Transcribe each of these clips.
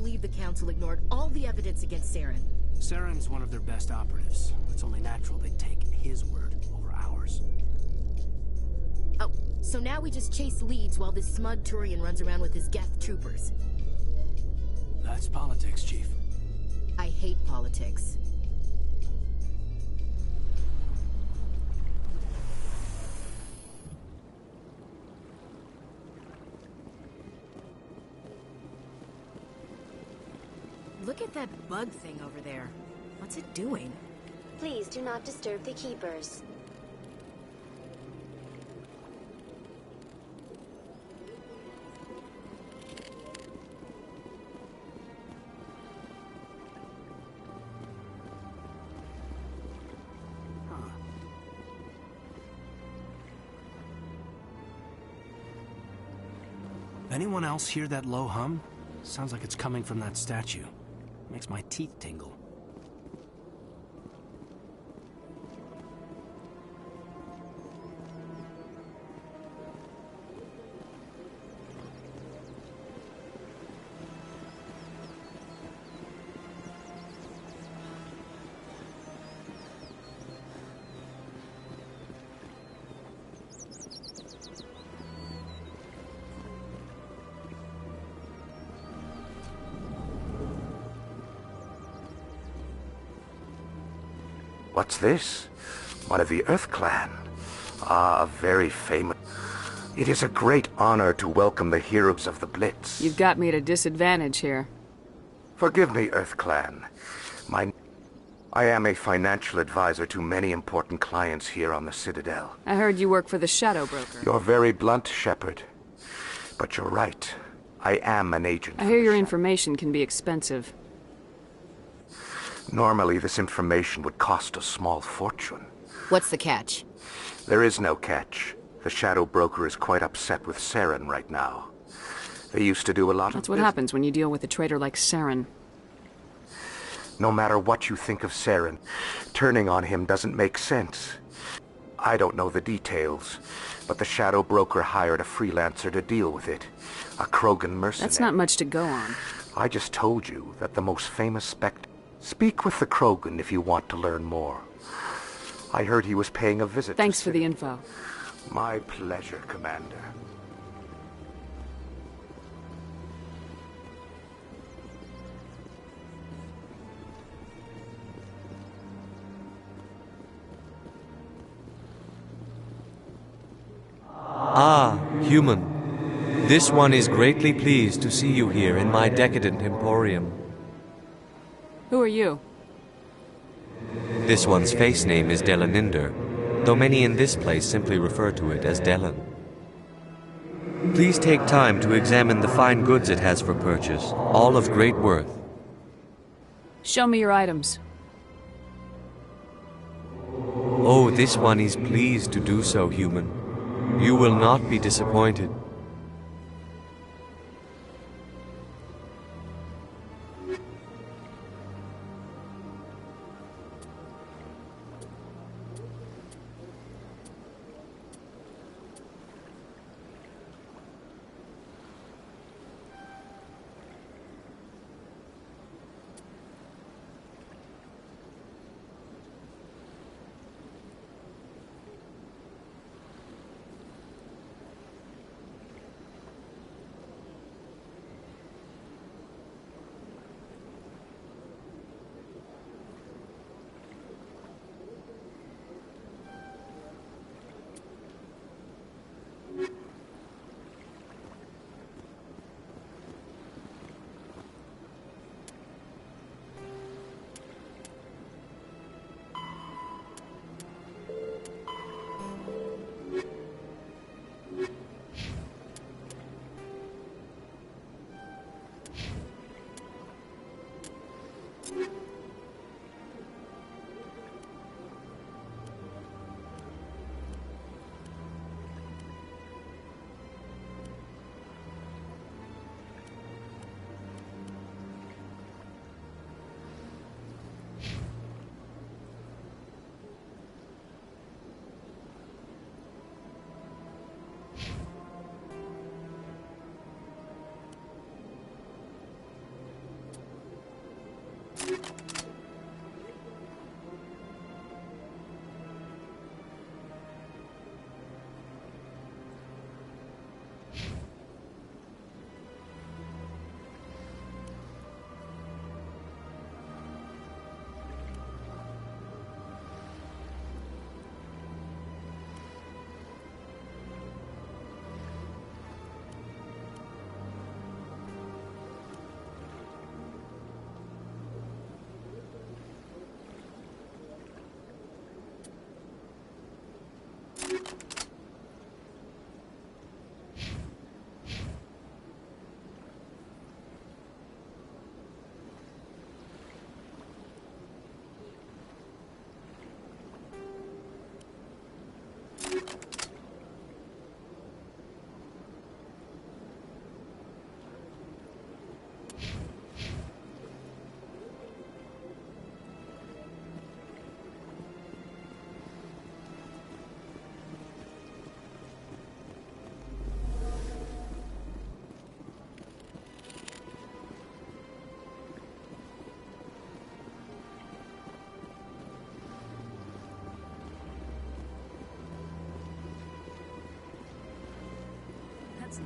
believe the Council ignored all the evidence against Saren. Saren's one of their best operatives. It's only natural they'd take his word over ours. Oh, so now we just chase leads while this smug Turian runs around with his Geth troopers. That's politics, Chief. I hate politics. Look at that bug thing over there. What's it doing? Please do not disturb the keepers. Anyone else hear that low hum? Sounds like it's coming from that statue. Makes my teeth tingle. What's this? One of the Earth Clan. Ah, very famous. It is a great honor to welcome the heroes of the Blitz. You've got me at a disadvantage here. Forgive me, Earth Clan. I am a financial advisor to many important clients here on the Citadel. I heard you work for the Shadow Broker. You're very blunt, Shepard. But you're right. I am an agent. I hear your information can be expensive. Normally, this information would cost a small fortune. What's the catch? There is no catch. The Shadow Broker is quite upset with Saren right now. They used to do a lot That's of what happens when you deal with a traitor like Saren. No matter what you think of Saren, turning on him doesn't make sense. I don't know the details, but the Shadow Broker hired a freelancer to deal with it. A Krogan mercenary. That's not much to go on. I just told you that the most famous Speak with the Krogan if you want to learn more. I heard he was paying a visit. Thanks for the info. My pleasure, Commander. Ah, human. This one is greatly pleased to see you here in my decadent emporium. Who are you? This one's face name is Delaninder, though many in this place simply refer to it as Delan. Please take time to examine the fine goods it has for purchase, all of great worth. Show me your items. Oh, this one is pleased to do so, human. You will not be disappointed.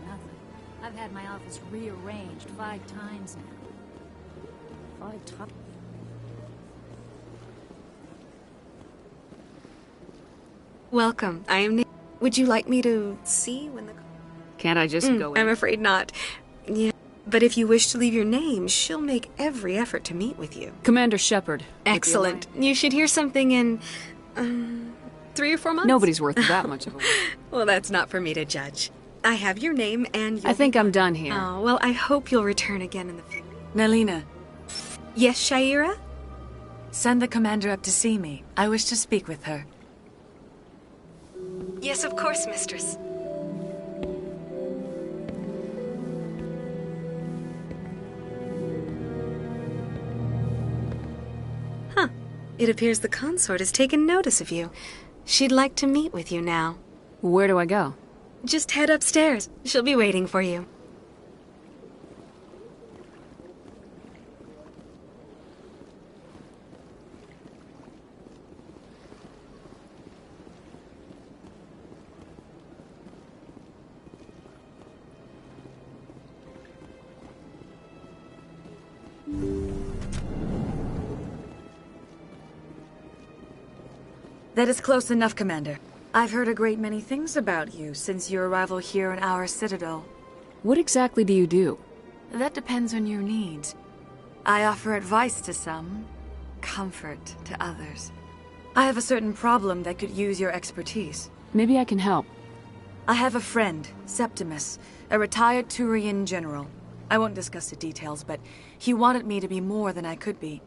nothing. I've had my office rearranged 5 times now. 5 times? Welcome. I am Would you like me to see when the... Can't I just go in? I'm afraid not. Yeah. But if you wish to leave your name, she'll make every effort to meet with you. Commander Shepard. Excellent. You should hear something in... 3 or 4 months? Nobody's worth that much of a word. Well, that's not for me to judge. I have your name and your... I think I'm done here. Oh, well, I hope you'll return again in the future. Nalina, Yes, Shaira? send the commander up to see me. I wish to speak with her. Yes, of course, mistress. Huh. It appears the consort has taken notice of you. She'd like to meet with you now. Where do I go? Just head upstairs. She'll be waiting for you. That is close enough, Commander. I've heard a great many things about you since your arrival here in our citadel. What exactly do you do? That depends on your needs. I offer advice to some, comfort to others. I have a certain problem that could use your expertise. Maybe I can help. I have a friend, Septimus, a retired Turian general. I won't discuss the details, but he wanted me to be more than I could be.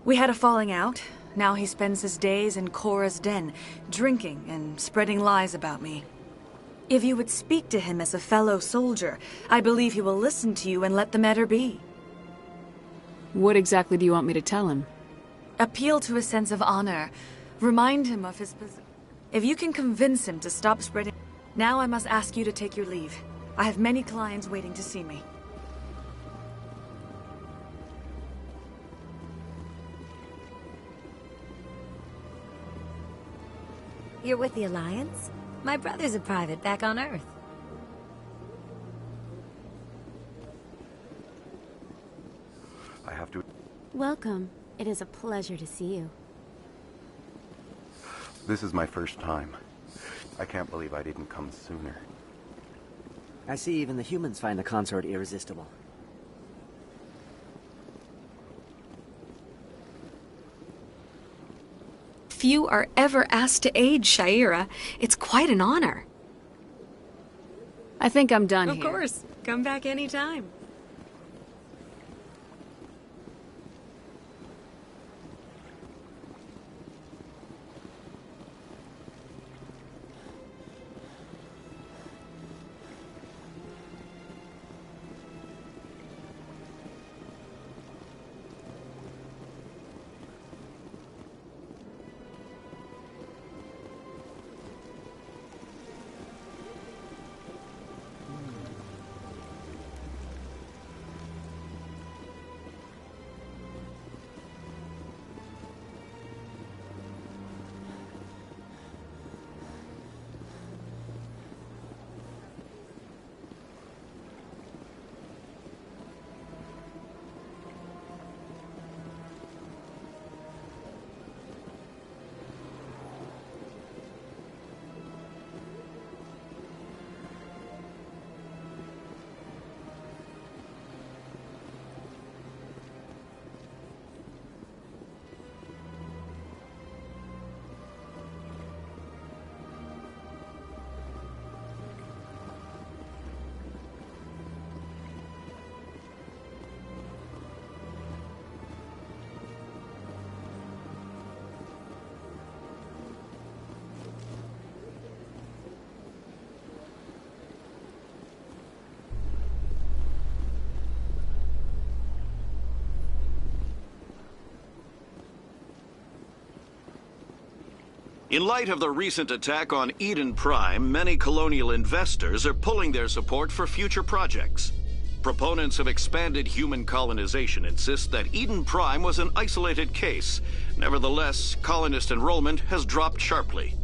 We had a falling out. Now he spends his days in Korra's den, drinking and spreading lies about me. If you would speak to him as a fellow soldier, I believe he will listen to you and let the matter be. What exactly do you want me to tell him? Appeal to his sense of honor. Remind him of his position. If you can convince him to stop spreading... Now I must ask you to take your leave. I have many clients waiting to see me. You're with the Alliance? My brother's a private back on Earth. I have to... Welcome. It is a pleasure to see you. This is my first time. I can't believe I didn't come sooner. I see even the humans find the consort irresistible. Few are ever asked to aid Shaira. It's quite an honor. I think I'm done here. Of course. Come back anytime. In light of the recent attack on Eden Prime, many colonial investors are pulling their support for future projects. Proponents of expanded human colonization insist that Eden Prime was an isolated case. Nevertheless, colonist enrollment has dropped sharply.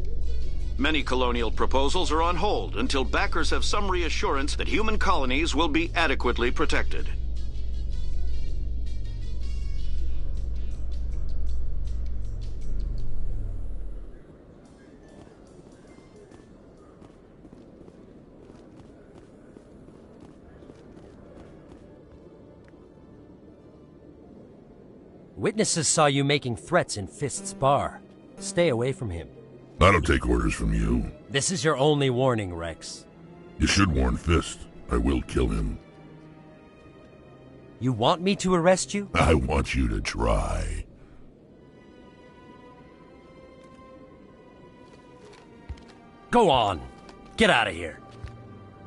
Many colonial proposals are on hold until backers have some reassurance that human colonies will be adequately protected. Witnesses saw you making threats in Fist's bar. Stay away from him. I don't take orders from you. This is your only warning, Rex. You should warn Fist. I will kill him. You want me to arrest you? I want you to try. Go on. Get out of here.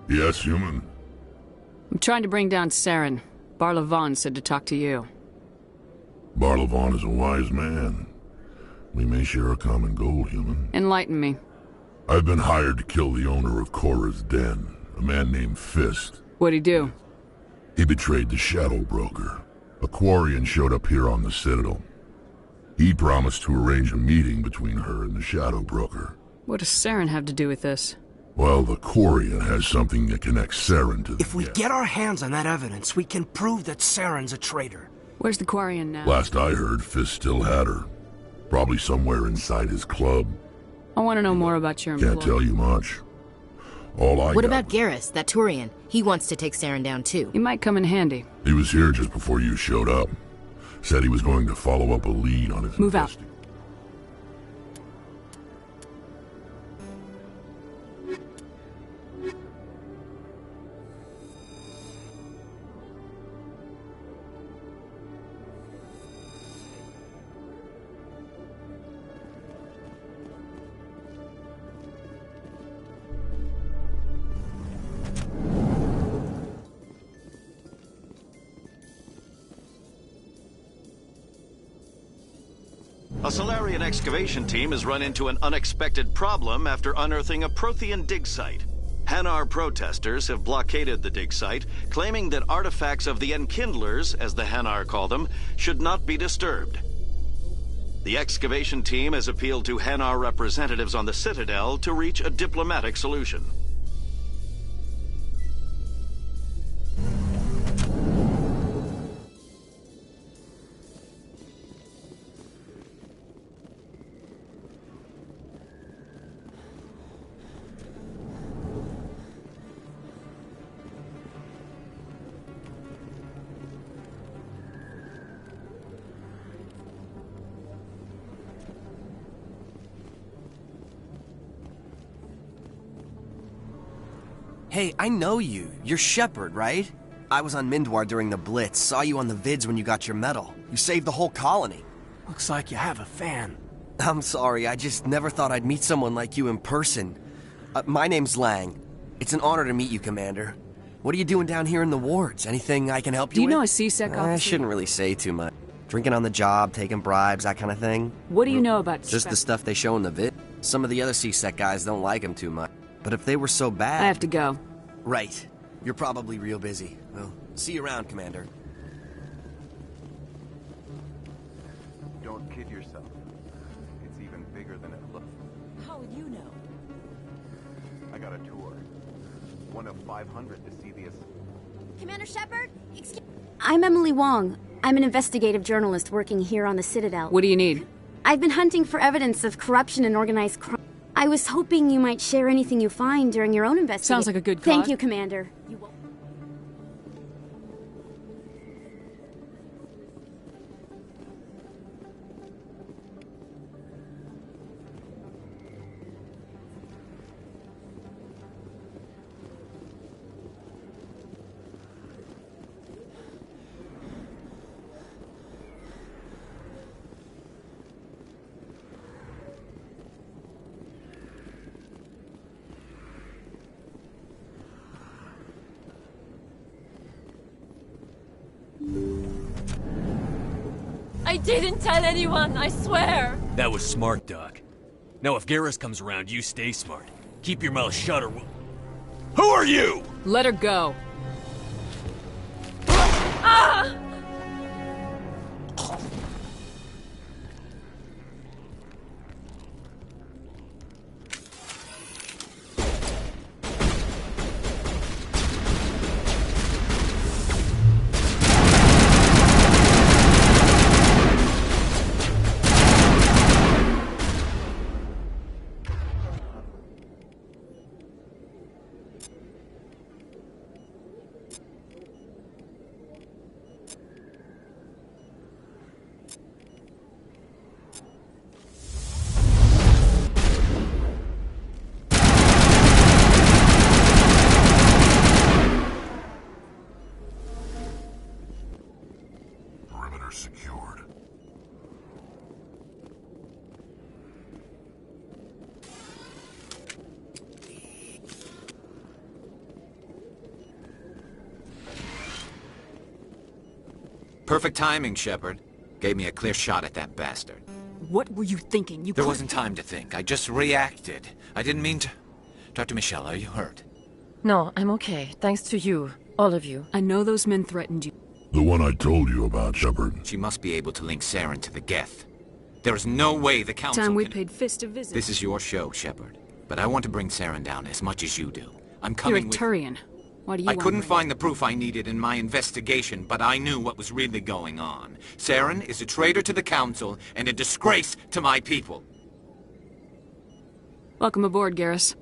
Yes, human. I'm trying to bring down Saren. Barlavon said to talk to you. Barlavon is a wise man. We may share a common goal, human. Enlighten me. I've been hired to kill the owner of Korra's den, a man named Fist. What'd he do? He betrayed the Shadow Broker. A Quarian showed up here on the Citadel. He promised to arrange a meeting between her and the Shadow Broker. What does Saren have to do with this? Well, the Quarian has something that connects Saren to the If we get our hands on that evidence, we can prove that Saren's a traitor. Where's the Quarian now? Last I heard, Fist still had her. Probably somewhere inside his club. I want to know more about your employee. Can't tell you much. What about Garrus, that Turian? He wants to take Saren down too. He might come in handy. He was here just before you showed up. Said he was going to follow up a lead on his Move out. A Solarian excavation team has run into an unexpected problem after unearthing a Prothean dig site. Hanar protesters have blockaded the dig site, claiming that artifacts of the Enkindlers, as the Hanar call them, should not be disturbed. The excavation team has appealed to Hanar representatives on the Citadel to reach a diplomatic solution. Hey, I know you. You're Shepard, right? I was on Mindwar during the Blitz, saw you on the vids when you got your medal. You saved the whole colony. Looks like you have a fan. I'm sorry, I just never thought I'd meet someone like you in person. My name's Lang. It's an honor to meet you, Commander. What are you doing down here in the wards? Anything I can help you with? Do you know a C-Sec officer? I shouldn't really say too much. Drinking on the job, taking bribes, that kind of thing. What do you know about Just the stuff they show in the vid. Some of the other C-Sec guys don't like him too much. But if they were so bad... I have to go. Right. You're probably real busy. Well, see you around, Commander. Don't kid yourself. It's even bigger than it looks. How would you know? I got a tour. One of 500 to see the... Commander Shepard? I'm Emily Wong. I'm an investigative journalist working here on the Citadel. What do you need? I've been hunting for evidence of corruption and organized crime. I was hoping you might share anything you find during your own investigation. Sounds like a good cause. Thank you, Commander. I didn't tell anyone, I swear! That was smart, Doc. Now if Garrus comes around, you stay smart. Keep your mouth shut or we'll... Who are you?! Let her go. Ah! Perfect timing, Shepard. Gave me a clear shot at that bastard. What were you thinking? There wasn't time to think. I just reacted. I didn't mean to... Dr. Michelle, are you hurt? No, I'm okay. Thanks to you. All of you. I know those men threatened you. The one I told you about, Shepard. She must be able to link Saren to the Geth. There is no way the Council Time we can... paid Fist a visit. This is your show, Shepard. But I want to bring Saren down as much as you do. I'm coming You're a Turian. Why do you I want couldn't to find the proof I needed in my investigation, but I knew what was really going on. Saren is a traitor to the Council and a disgrace to my people. Welcome aboard, Garrus.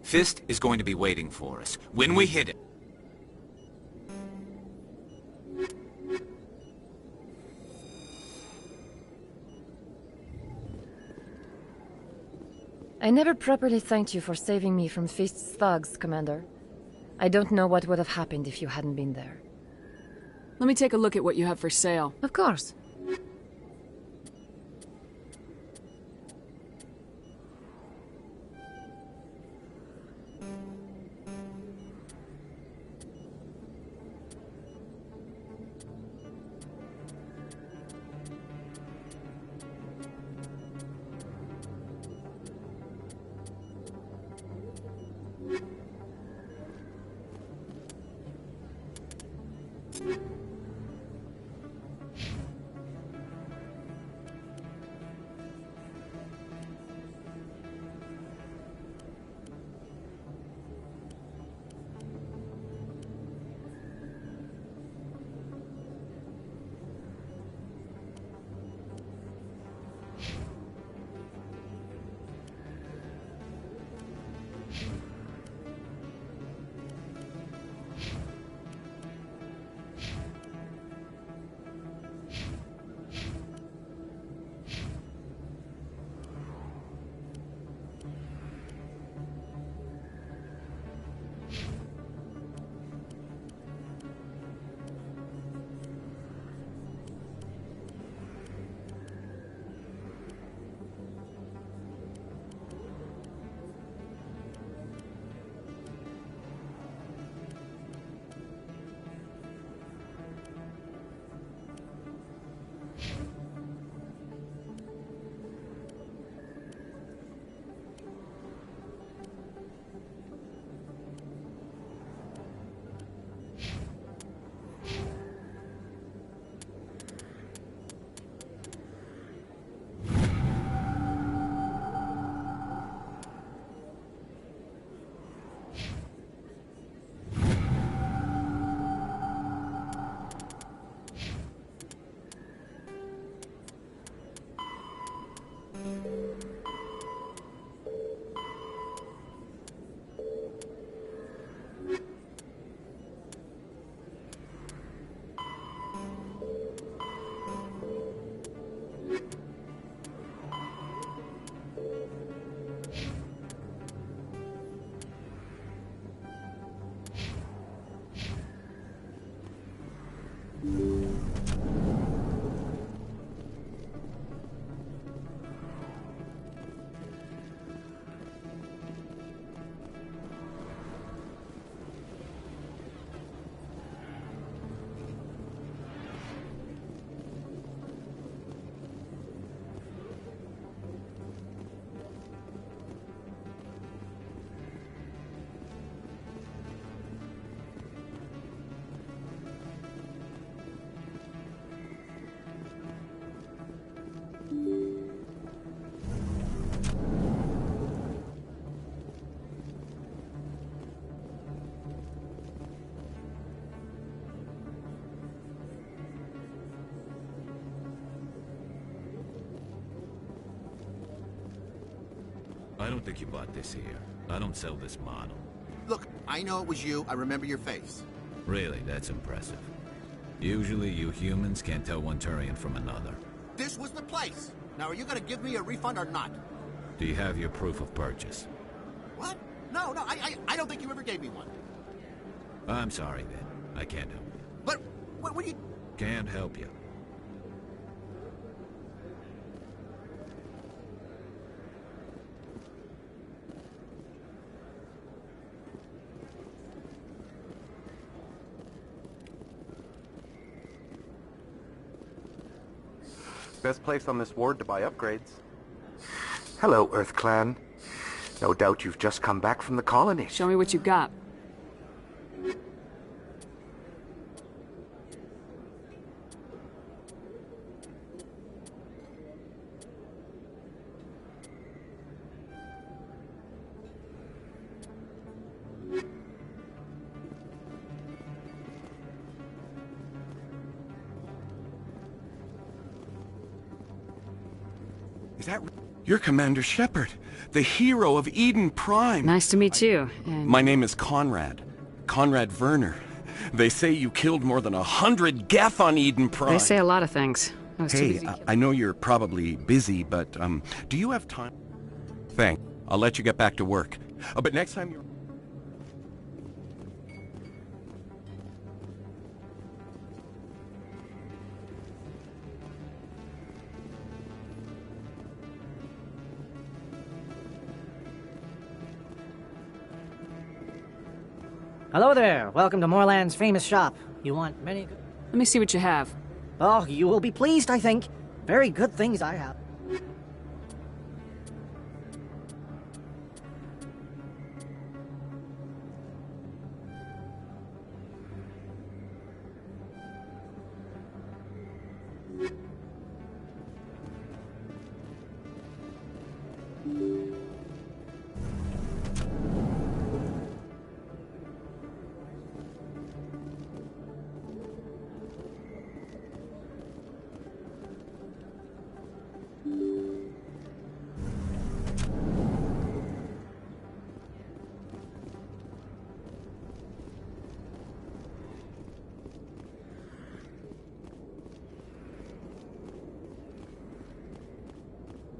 Fist is going to be waiting for us when we hit it. I never properly thanked you for saving me from Fist's thugs, Commander. I don't know what would have happened if you hadn't been there. Let me take a look at what you have for sale. Of course. I don't think you bought this here. I don't sell this model. Look, I know it was you. I remember your face. Really, that's impressive. Usually you humans can't tell one Turian from another. This was the place. Now, are you gonna give me a refund or not? Do you have your proof of purchase? What? No, I don't think you ever gave me one. I'm sorry, then. I can't help you. But, what do you... Can't help you. Best place on this ward to buy upgrades. Hello, Earth Clan. No doubt you've just come back from the colony. Show me what you got. Is that... You're Commander Shepard, the hero of Eden Prime. Nice to meet you. And... My name is Conrad. Conrad Werner. They say you killed more than 100 Geth on Eden Prime. They say a lot of things. Hey, I know you're probably busy, but do you have time? Thanks. I'll let you get back to work. But next time you're... Hello there. Welcome to Moorland's famous shop. You want many... Let me see what you have. Oh, you will be pleased, I think. Very good things I have.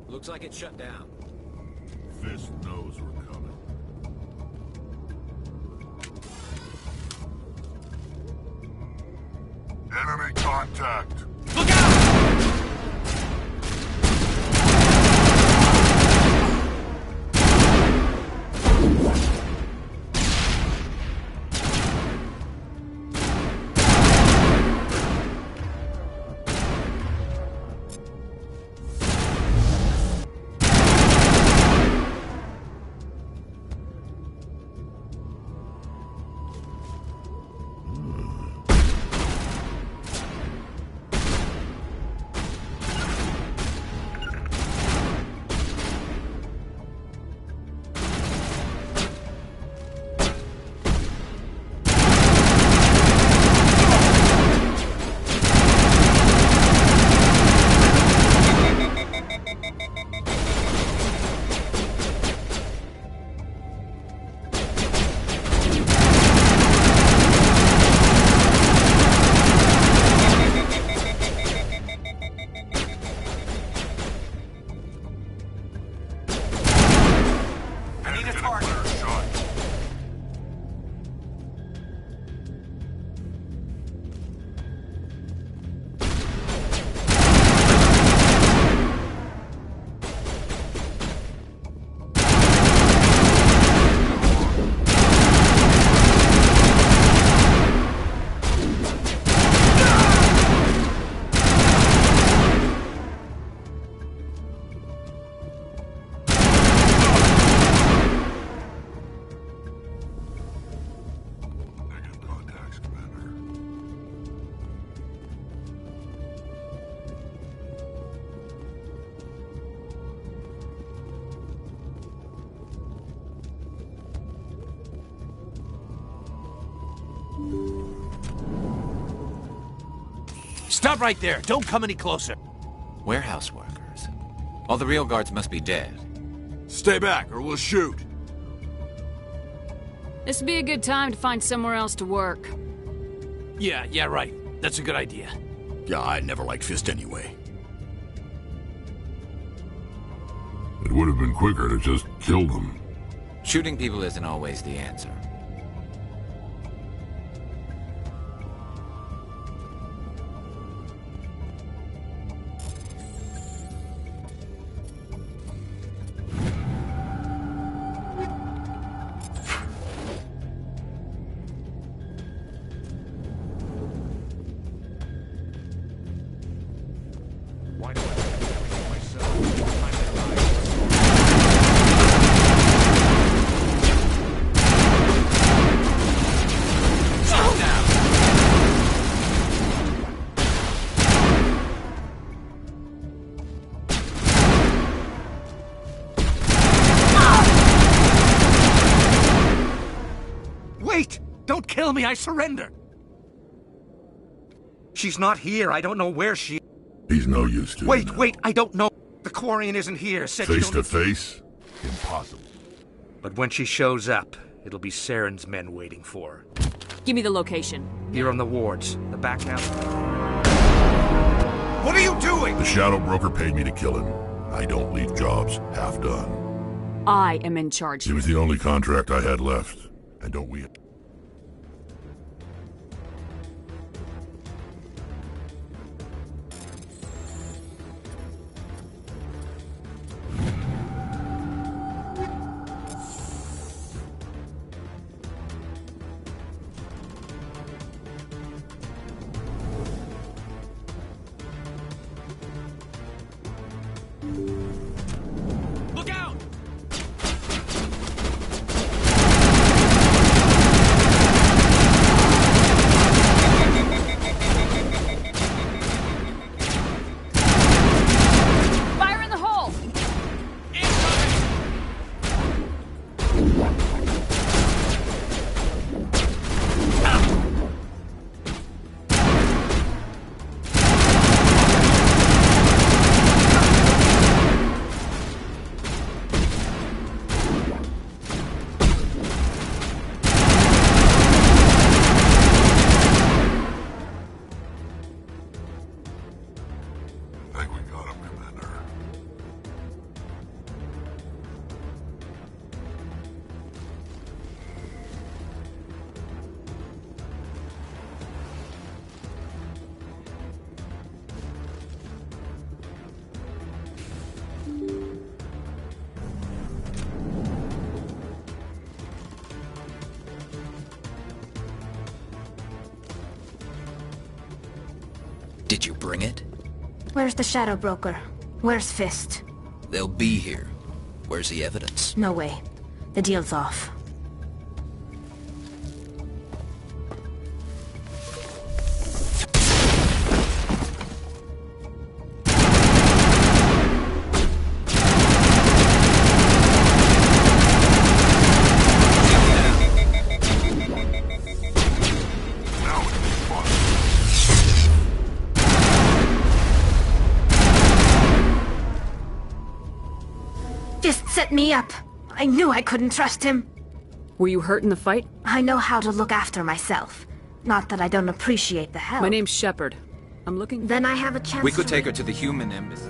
Looks like it's shut down. Fist knows we're coming. Enemy contact! Look out! Stop right there! Don't come any closer! Warehouse workers. All the real guards must be dead. Stay back, or we'll shoot! This would be a good time to find somewhere else to work. Yeah, right. That's a good idea. Yeah, I never liked Fist anyway. It would have been quicker to just kill them. Shooting people isn't always the answer. Why do I... Wait! Don't kill me, I surrender! She's not here, I don't know where she... He's no use to Wait, wait, I don't know. The Quarian isn't here, said face to face? Impossible. But when she shows up, it'll be Saren's men waiting for her. Give me the location. Here on the wards, the back alley. What are you doing? The Shadow Broker paid me to kill him. I don't leave jobs half done. I am in charge. It was the only contract I had left. And don't we... Look out! Fire in the hole! I think we got him, Commander. Did you bring it? Where's the Shadow Broker? Where's Fist? They'll be here. Where's the evidence? No way. The deal's off. Fist set me up. I knew I couldn't trust him. Were you hurt in the fight? I know how to look after myself. Not that I don't appreciate the help. My name's Shepard. I'm looking... Then I have a chance We could to take her win. to the human embassy.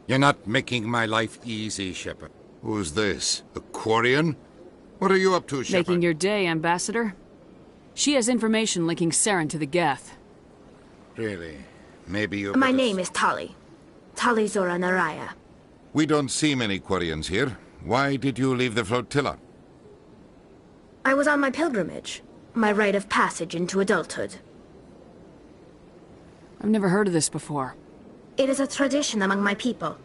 You're not making my life easy, Shepard. Who's this? The Quarian? What are you up to, Shepard? Making your day, Ambassador. She has information linking Saren to the Geth. Really? Maybe you... My name is Tali. Tali Zora Naraya. We don't see many Quarians here. Why did you leave the flotilla? I was on my pilgrimage. My rite of passage into adulthood. I've never heard of this before. It is a tradition among my people.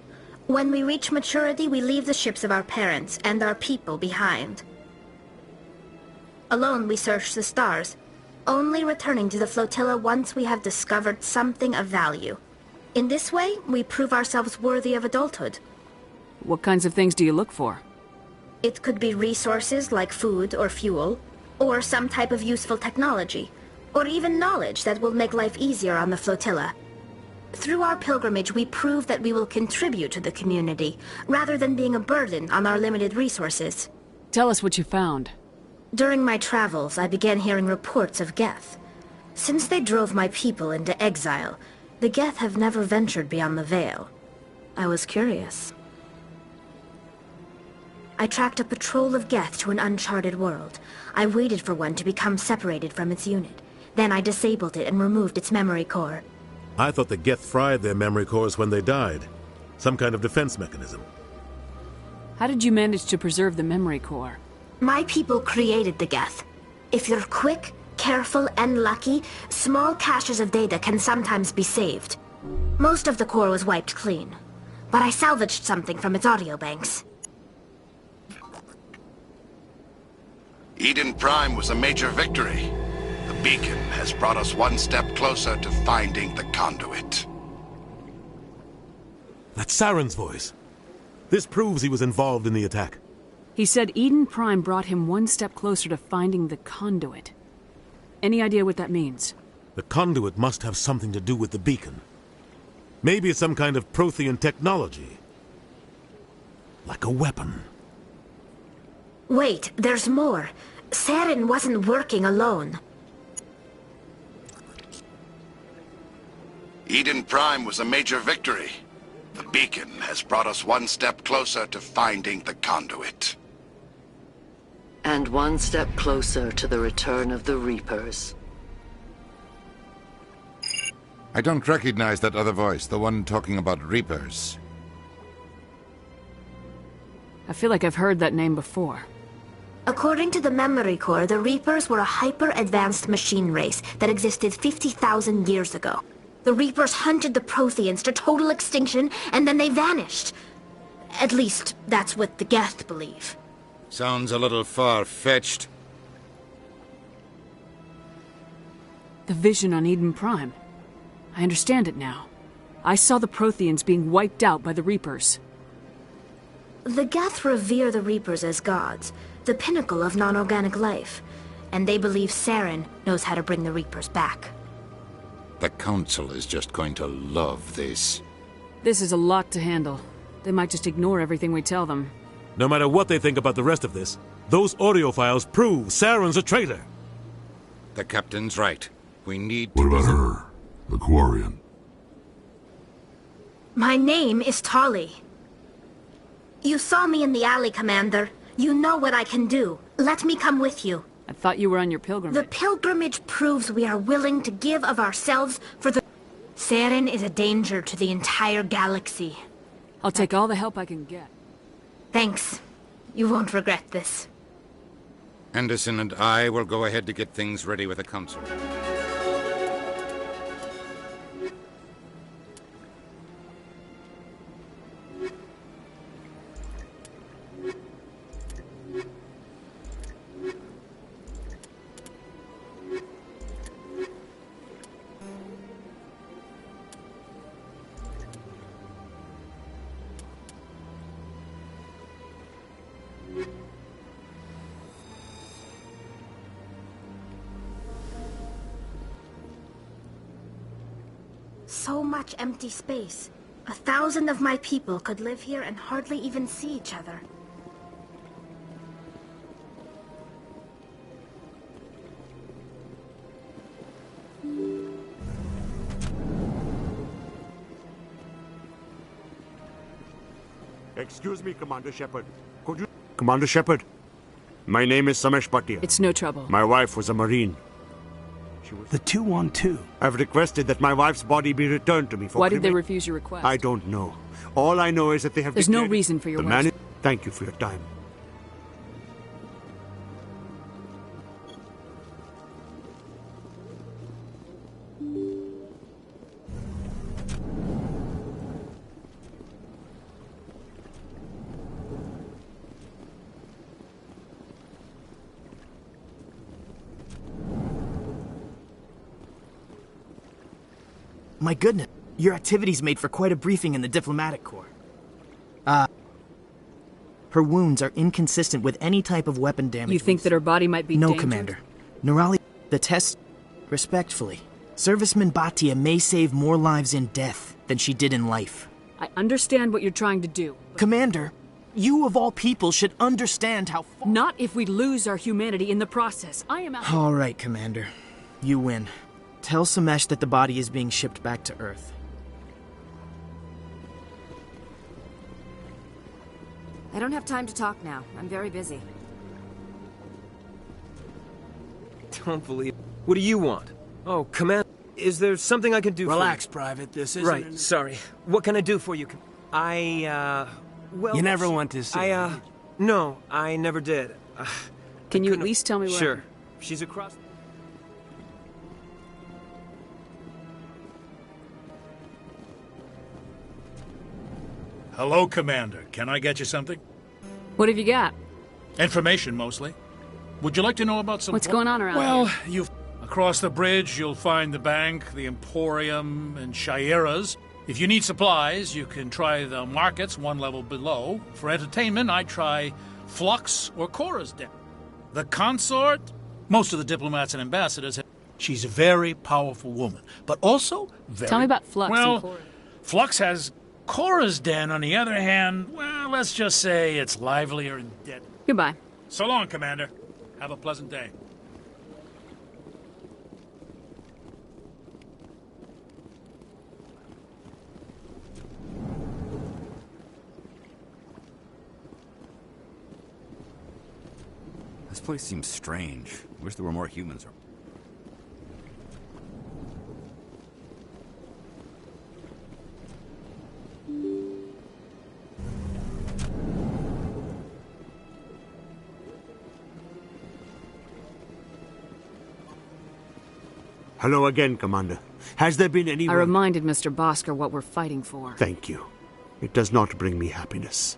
When we reach maturity, we leave the ships of our parents and our people behind. Alone, we search the stars, only returning to the flotilla once we have discovered something of value. In this way, we prove ourselves worthy of adulthood. What kinds of things do you look for? It could be resources like food or fuel, or some type of useful technology, or even knowledge that will make life easier on the flotilla. Through our pilgrimage, we prove that we will contribute to the community, rather than being a burden on our limited resources. Tell us what you found. During my travels, I began hearing reports of Geth. Since they drove my people into exile, the Geth have never ventured beyond the Veil. I was curious. I tracked a patrol of Geth to an uncharted world. I waited for one to become separated from its unit. Then I disabled it and removed its memory core. I thought the Geth fried their memory cores when they died. Some kind of defense mechanism. How did you manage to preserve the memory core? My people created the Geth. If you're quick, careful, and lucky, small caches of data can sometimes be saved. Most of the core was wiped clean, but I salvaged something from its audio banks. Eden Prime was a major victory. The beacon has brought us one step closer to finding the conduit. That's Saren's voice. This proves he was involved in the attack. He said Eden Prime brought him one step closer to finding the conduit. Any idea what that means? The conduit must have something to do with the beacon. Maybe it's some kind of Prothean technology. Like a weapon. Wait, there's more. Saren wasn't working alone. Eden Prime was a major victory. The beacon has brought us one step closer to finding the conduit. And one step closer to the return of the Reapers. I don't recognize that other voice, the one talking about Reapers. I feel like I've heard that name before. According to the Memory Core, the Reapers were a hyper-advanced machine race that existed 50,000 years ago. The Reapers hunted the Protheans to total extinction, and then they vanished. At least, that's what the Geth believe. Sounds a little far-fetched. The vision on Eden Prime. I understand it now. I saw the Protheans being wiped out by the Reapers. The Geth revere the Reapers as gods, the pinnacle of non-organic life, and they believe Saren knows how to bring the Reapers back. The Council is just going to love this. This is a lot to handle. They might just ignore everything we tell them. No matter what they think about the rest of this, those audio files prove Saren's a traitor. The Captain's right. We need to... What about her? The Quarian? My name is Tali. You saw me in the alley, Commander. You know what I can do. Let me come with you. I thought you were on your pilgrimage. The pilgrimage proves we are willing to give of ourselves for the... Saren is a danger to the entire galaxy. I'll take all the help I can get. Thanks. You won't regret this. Anderson and I will go ahead to get things ready with the Council. So much empty space. 1,000 of my people could live here and hardly even see each other. Excuse me, Commander Shepard. Could you... Commander Shepard, my name is Samesh Bhatia. It's no trouble. My wife was a Marine. The 212. I've requested that my wife's body be returned to me for Why did they refuse your request? I don't know. All I know is that they have There's no reason for your wife. Thank you for your time. My goodness, your activities made for quite a briefing in the Diplomatic Corps. Her wounds are inconsistent with any type of weapon damage. You think that her body might be No, dangerous? Commander. Neurali... The test... Respectfully, Serviceman Bhatia may save more lives in death than she did in life. I understand what you're trying to do. Commander, you of all people should understand how far... Not if we lose our humanity in the process. I am out... All right, Commander. You win. Tell Samesh that the body is being shipped back to Earth. I don't have time to talk now. I'm very busy. Don't believe... What do you want? Oh, Command... Is there something I can do Relax, for you? Private. This isn't... Right, sorry. What can I do for you? Well... You never want to see No, I never did. Can you at least tell me where... Sure. She's across... Hello, Commander. Can I get you something? What have you got? Information, mostly. Would you like to know about some... What's going on around here? Well, across the bridge, you'll find the bank, the Emporium, and Shayera's. If you need supplies, you can try the markets one level below. For entertainment, I'd try Flux or Cora's Den. The consort? Most of the diplomats and ambassadors have... She's a very powerful woman, but also very... Tell me about Flux well, and Cora. Flux has Cora's Den, on the other hand, well, let's just say it's livelier and dead. Goodbye. So long, Commander. Have a pleasant day. This place seems strange. Wish there were more humans. Hello again, Commander. Has there been any... I reminded Mr. Bosker what we're fighting for. Thank you. It does not bring me happiness.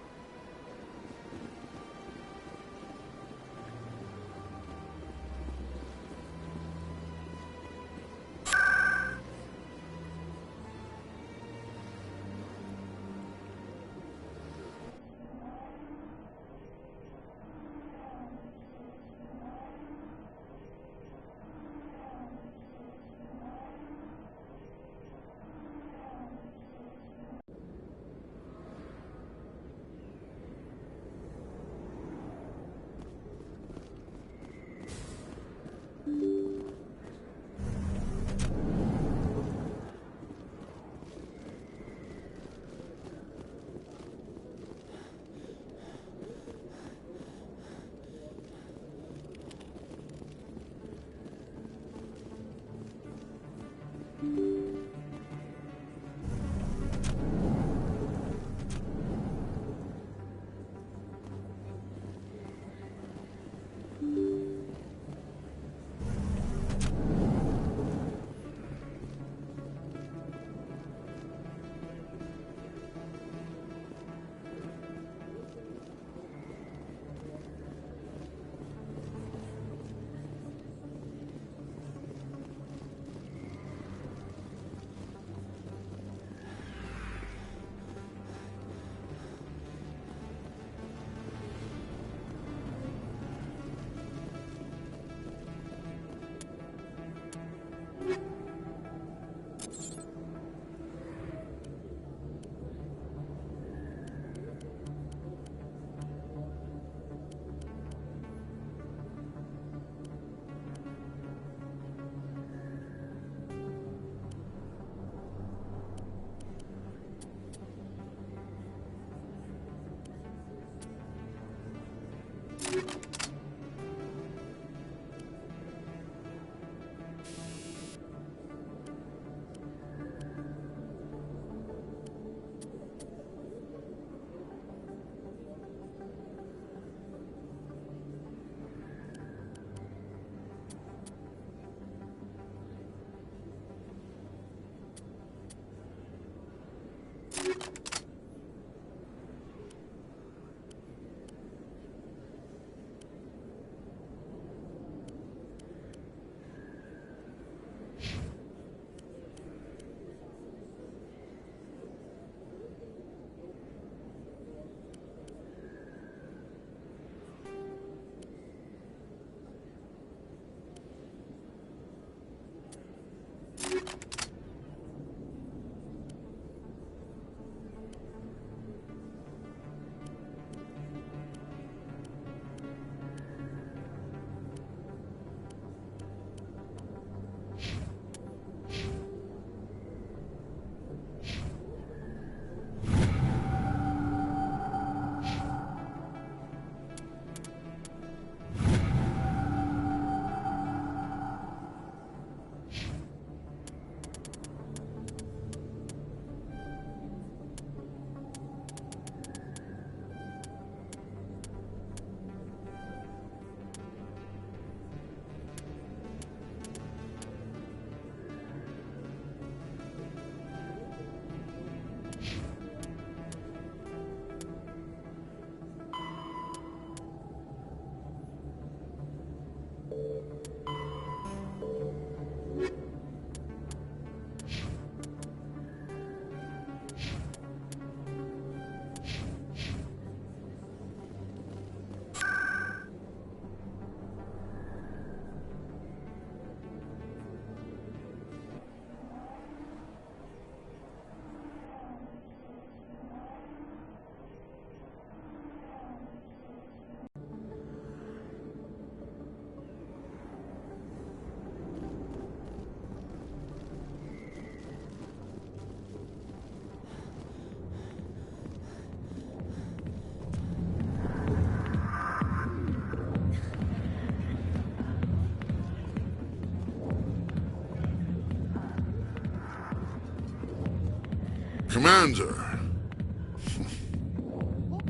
Commander.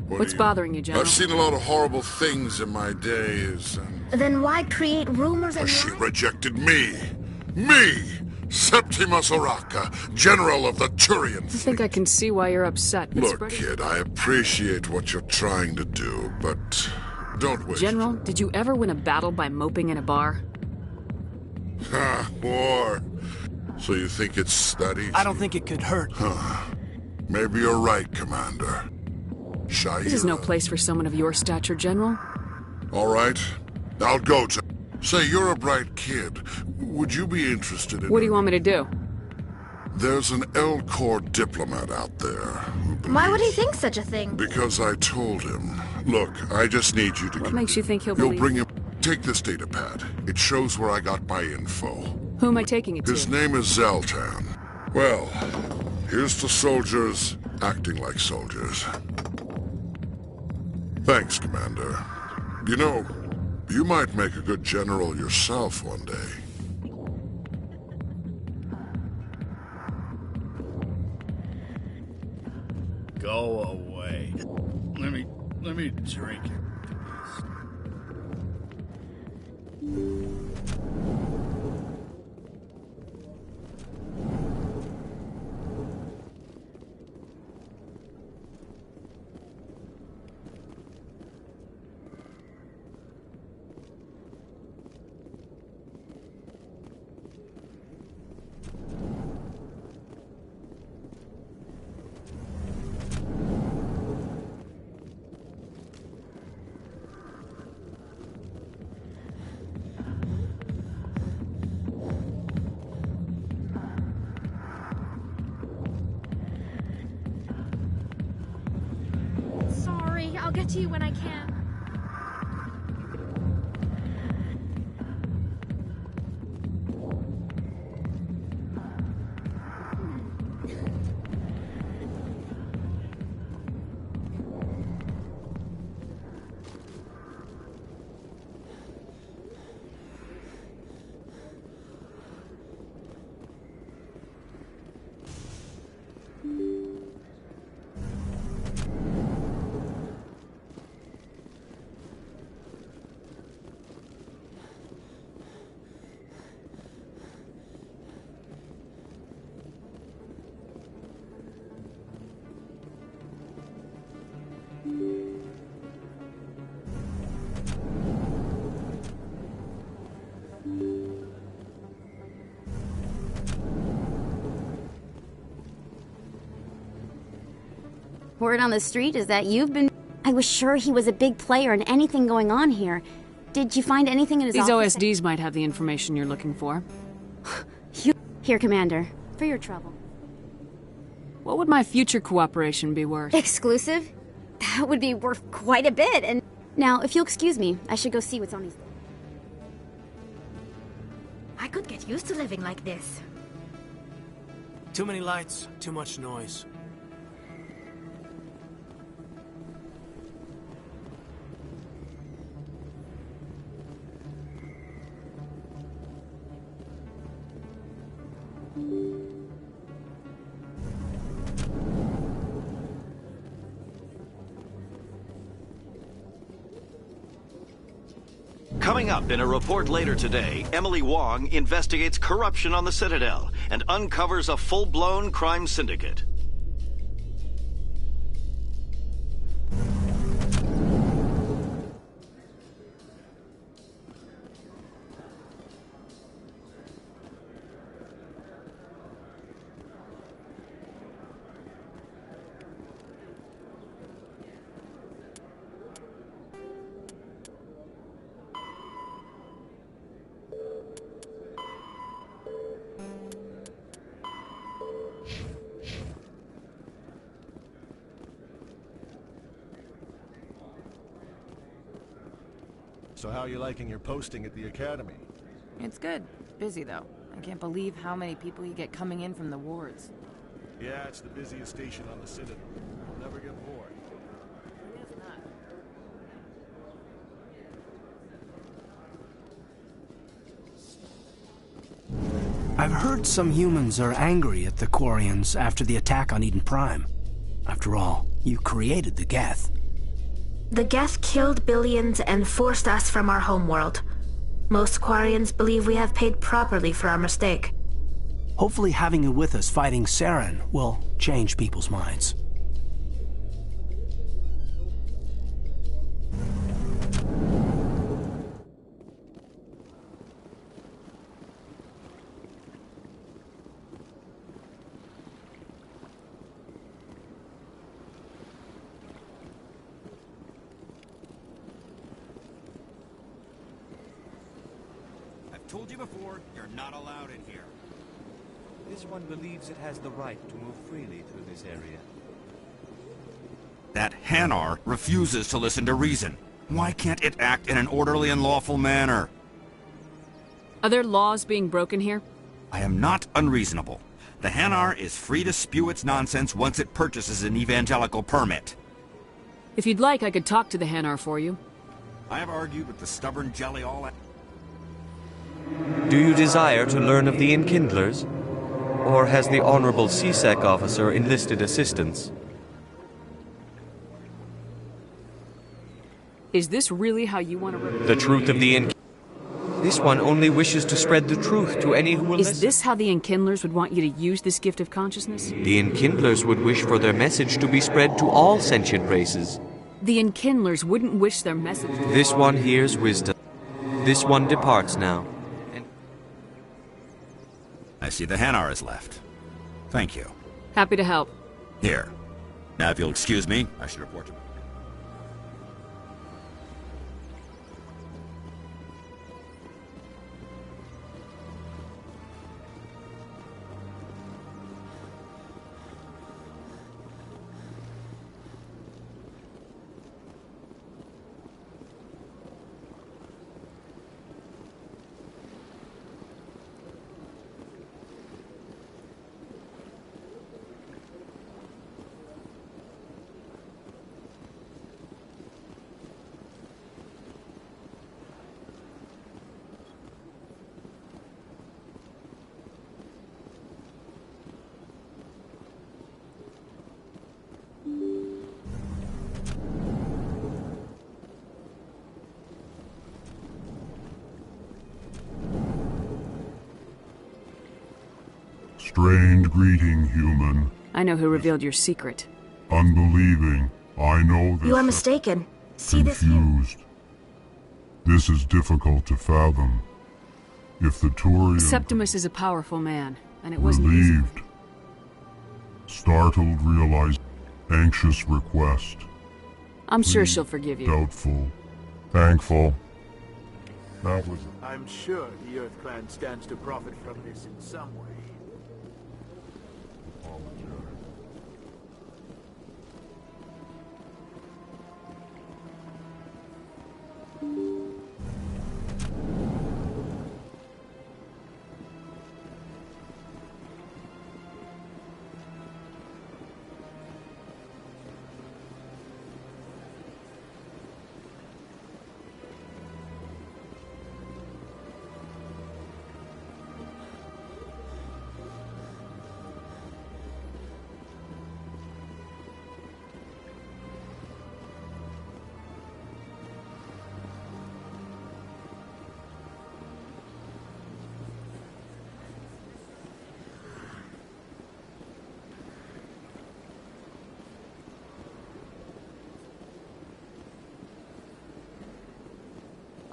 What's bothering you, General? I've seen a lot of horrible things in my days, and... Then why create rumors and She rejected me! Me! Septimus Oraka, General of the Turian I think I can see why you're upset. But Look, kid, I appreciate what you're trying to do, but don't waste... General, did you ever win a battle by moping in a bar? Ha, war. So you think it's that easy? I don't think it could hurt. Huh. Maybe you're right, Commander. This is no place for someone of your stature, General. All right. I'll go to... Say, you're a bright kid. Would you be interested in... What do you want me to do? There's an L-Corps diplomat out there who believes... Why would he think such a thing? Because I told him. Look, I just need you to... What makes you think he'll You'll believe? bring him... Take this data pad. It shows where I got my info. Who am I taking it to? His name is Zoltan. Well, here's to soldiers acting like soldiers. Thanks, Commander. You know, you might make a good general yourself one day. Go away. Let me drink it. I'll get to you when I can. Word on the street is that you've been... I was sure he was a big player in anything going on here. Did you find anything in his office? These OSDs might have the information you're looking for. Here, Commander. For your trouble. What would my future cooperation be worth? Exclusive? That would be worth quite a bit, and... Now, if you'll excuse me, I should go see what's on these... I could get used to living like this. Too many lights, too much noise. Coming up in a report later today, Emily Wong investigates corruption on the Citadel and uncovers a full-blown crime syndicate. So how are you liking your posting at the Academy? It's good. Busy, though. I can't believe how many people you get coming in from the wards. Yeah, it's the busiest station on the Citadel. You'll never get bored. I've heard some humans are angry at the Quarians after the attack on Eden Prime. After all, you created the Geth. The Geth killed billions and forced us from our homeworld. Most Quarians believe we have paid properly for our mistake. Hopefully having you with us fighting Saren will change people's minds. Told you before, you're not allowed in here. This one believes it has the right to move freely through this area. That Hanar refuses to listen to reason. Why can't it act in an orderly and lawful manner? Are there laws being broken here? I am not unreasonable. The Hanar is free to spew its nonsense once it purchases an evangelical permit. If you'd like, I could talk to the Hanar for you. I have argued with the stubborn jelly all... Do you desire to learn of the Enkindlers? Or has the Honorable CSEC officer enlisted assistance? Is this really how you want to... The truth of the This one only wishes to spread the truth to any who will listen. Is this how the Enkindlers would want you to use this gift of consciousness? The Enkindlers would wish for their message to be spread to all sentient races. The Enkindlers wouldn't wish their message... This one hears wisdom. This one departs now. I see the Hanar is left. Thank you. Happy to help. Here. Now, if you'll excuse me, I should report to... Strained greeting, human. I know who revealed your secret. Unbelieving. I know this. You are mistaken. See this here. Confused. This is difficult to fathom. If the Turian... Septimus is a powerful man, and it wasn't easy. Relieved. Startled, realized. Anxious request. I'm sure she'll forgive you. Doubtful. Thankful. That was... I'm sure the Earth Clan stands to profit from this in some way.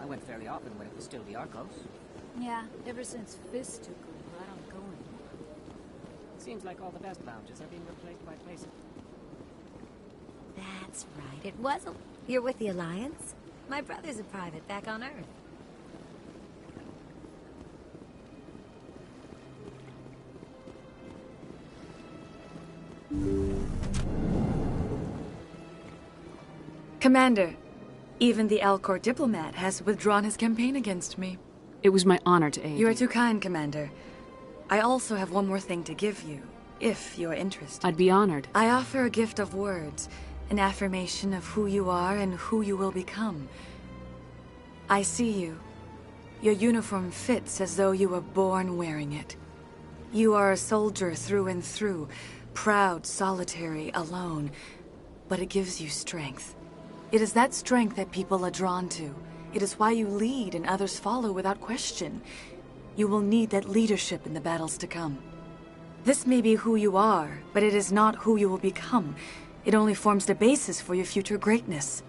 I went fairly often when it was still the Arcos. Yeah, ever since Fist took over, I don't go anymore. It seems like all the best lounges are being replaced by places. That's right, it was a... You're with the Alliance? My brother's a private back on Earth. Commander, even the Alcor diplomat has withdrawn his campaign against me. It was my honor to aid You are too kind, Commander. I also have one more thing to give you, if you are interested. I'd be honored. I offer a gift of words, an affirmation of who you are and who you will become. I see you. Your uniform fits as though you were born wearing it. You are a soldier through and through, proud, solitary, alone. But it gives you strength. It is that strength that people are drawn to. It is why you lead and others follow without question. You will need that leadership in the battles to come. This may be who you are, but it is not who you will become. It only forms the basis for your future greatness.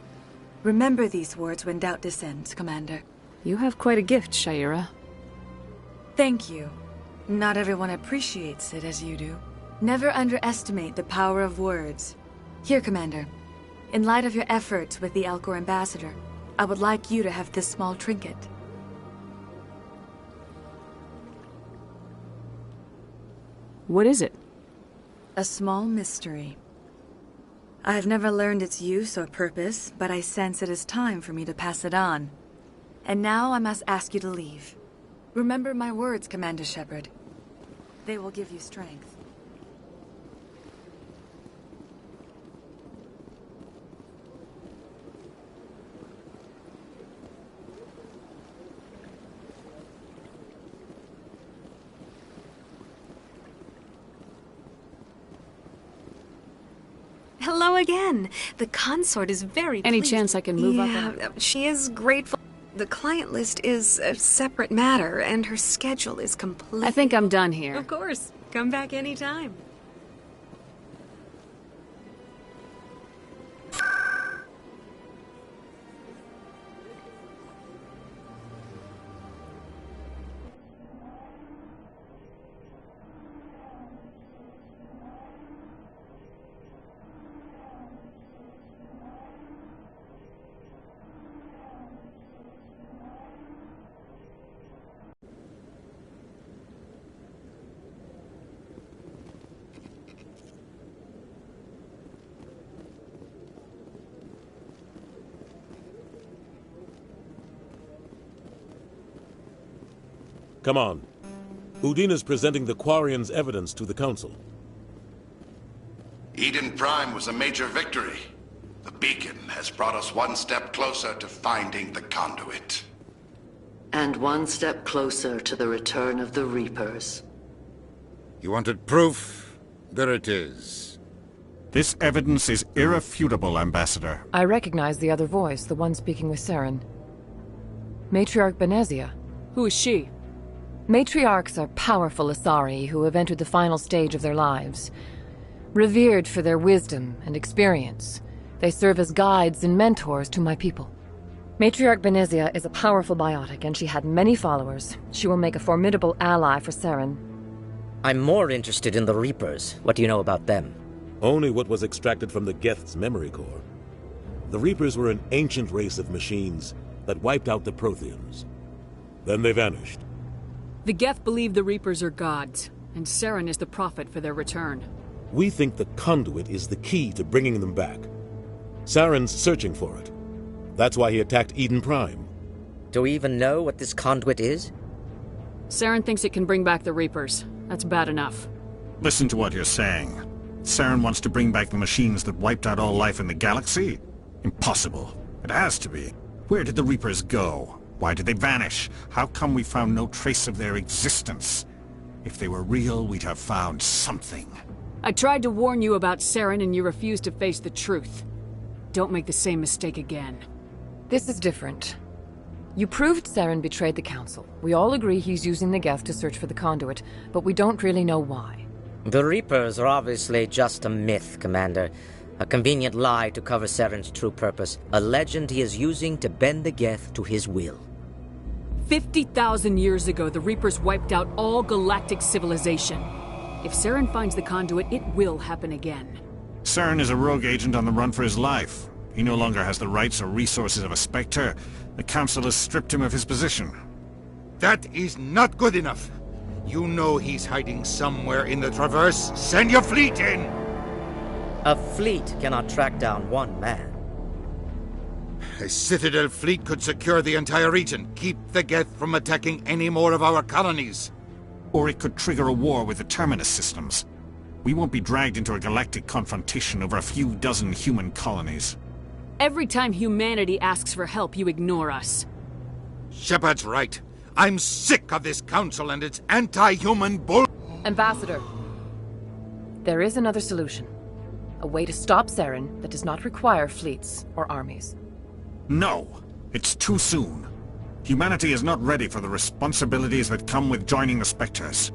Remember these words when doubt descends, Commander. You have quite a gift, Shaira. Thank you. Not everyone appreciates it as you do. Never underestimate the power of words. Here, Commander. In light of your efforts with the Alcor ambassador, I would like you to have this small trinket. What is it? A small mystery. I have never learned its use or purpose, but I sense it is time for me to pass it on. And now I must ask you to leave. Remember my words, Commander Shepard. They will give you strength. Hello again. The consort is very Any pleased. chance I can move up? Yeah, she is grateful. The client list is a separate matter, and her schedule is complete. I think I'm done here. Of course. Come back anytime. Come on. Udina's presenting the Quarians' evidence to the Council. Eden Prime was a major victory. The beacon has brought us one step closer to finding the conduit. And one step closer to the return of the Reapers. You wanted proof? There it is. This evidence is irrefutable, Ambassador. I recognize the other voice, the one speaking with Saren. Matriarch Benezia. Who is she? Matriarchs are powerful Asari who have entered the final stage of their lives. Revered for their wisdom and experience, they serve as guides and mentors to my people. Matriarch Benezia is a powerful biotic, and she had many followers. She will make a formidable ally for Saren. I'm more interested in the Reapers. What do you know about them? Only what was extracted from the Geth's memory core. The Reapers were an ancient race of machines that wiped out the Protheans. Then they vanished. The Geth believe the Reapers are gods, and Saren is the prophet for their return. We think the conduit is the key to bringing them back. Saren's searching for it. That's why he attacked Eden Prime. Do we even know what this conduit is? Saren thinks it can bring back the Reapers. That's bad enough. Listen to what you're saying. Saren wants to bring back the machines that wiped out all life in the galaxy? Impossible. It has to be. Where did the Reapers go? Why did they vanish? How come we found no trace of their existence? If they were real, we'd have found something. I tried to warn you about Saren, and you refused to face the truth. Don't make the same mistake again. This is different. You proved Saren betrayed the Council. We all agree he's using the Geth to search for the conduit, but we don't really know why. The Reapers are obviously just a myth, Commander. A convenient lie to cover Saren's true purpose. A legend he is using to bend the Geth to his will. 50,000 years ago, the Reapers wiped out all galactic civilization. If Saren finds the conduit, it will happen again. Saren is a rogue agent on the run for his life. He no longer has the rights or resources of a Spectre. The Council has stripped him of his position. That is not good enough. You know he's hiding somewhere in the Traverse. Send your fleet in! A fleet cannot track down one man. A Citadel fleet could secure the entire region, keep the Geth from attacking any more of our colonies. Or it could trigger a war with the Terminus systems. We won't be dragged into a galactic confrontation over a few dozen human colonies. Every time humanity asks for help, you ignore us. Shepard's right. I'm sick of this council and its anti-human bull... Ambassador, there is another solution. A way to stop Saren that does not require fleets or armies. No! It's too soon. Humanity is not ready for the responsibilities that come with joining the Spectres.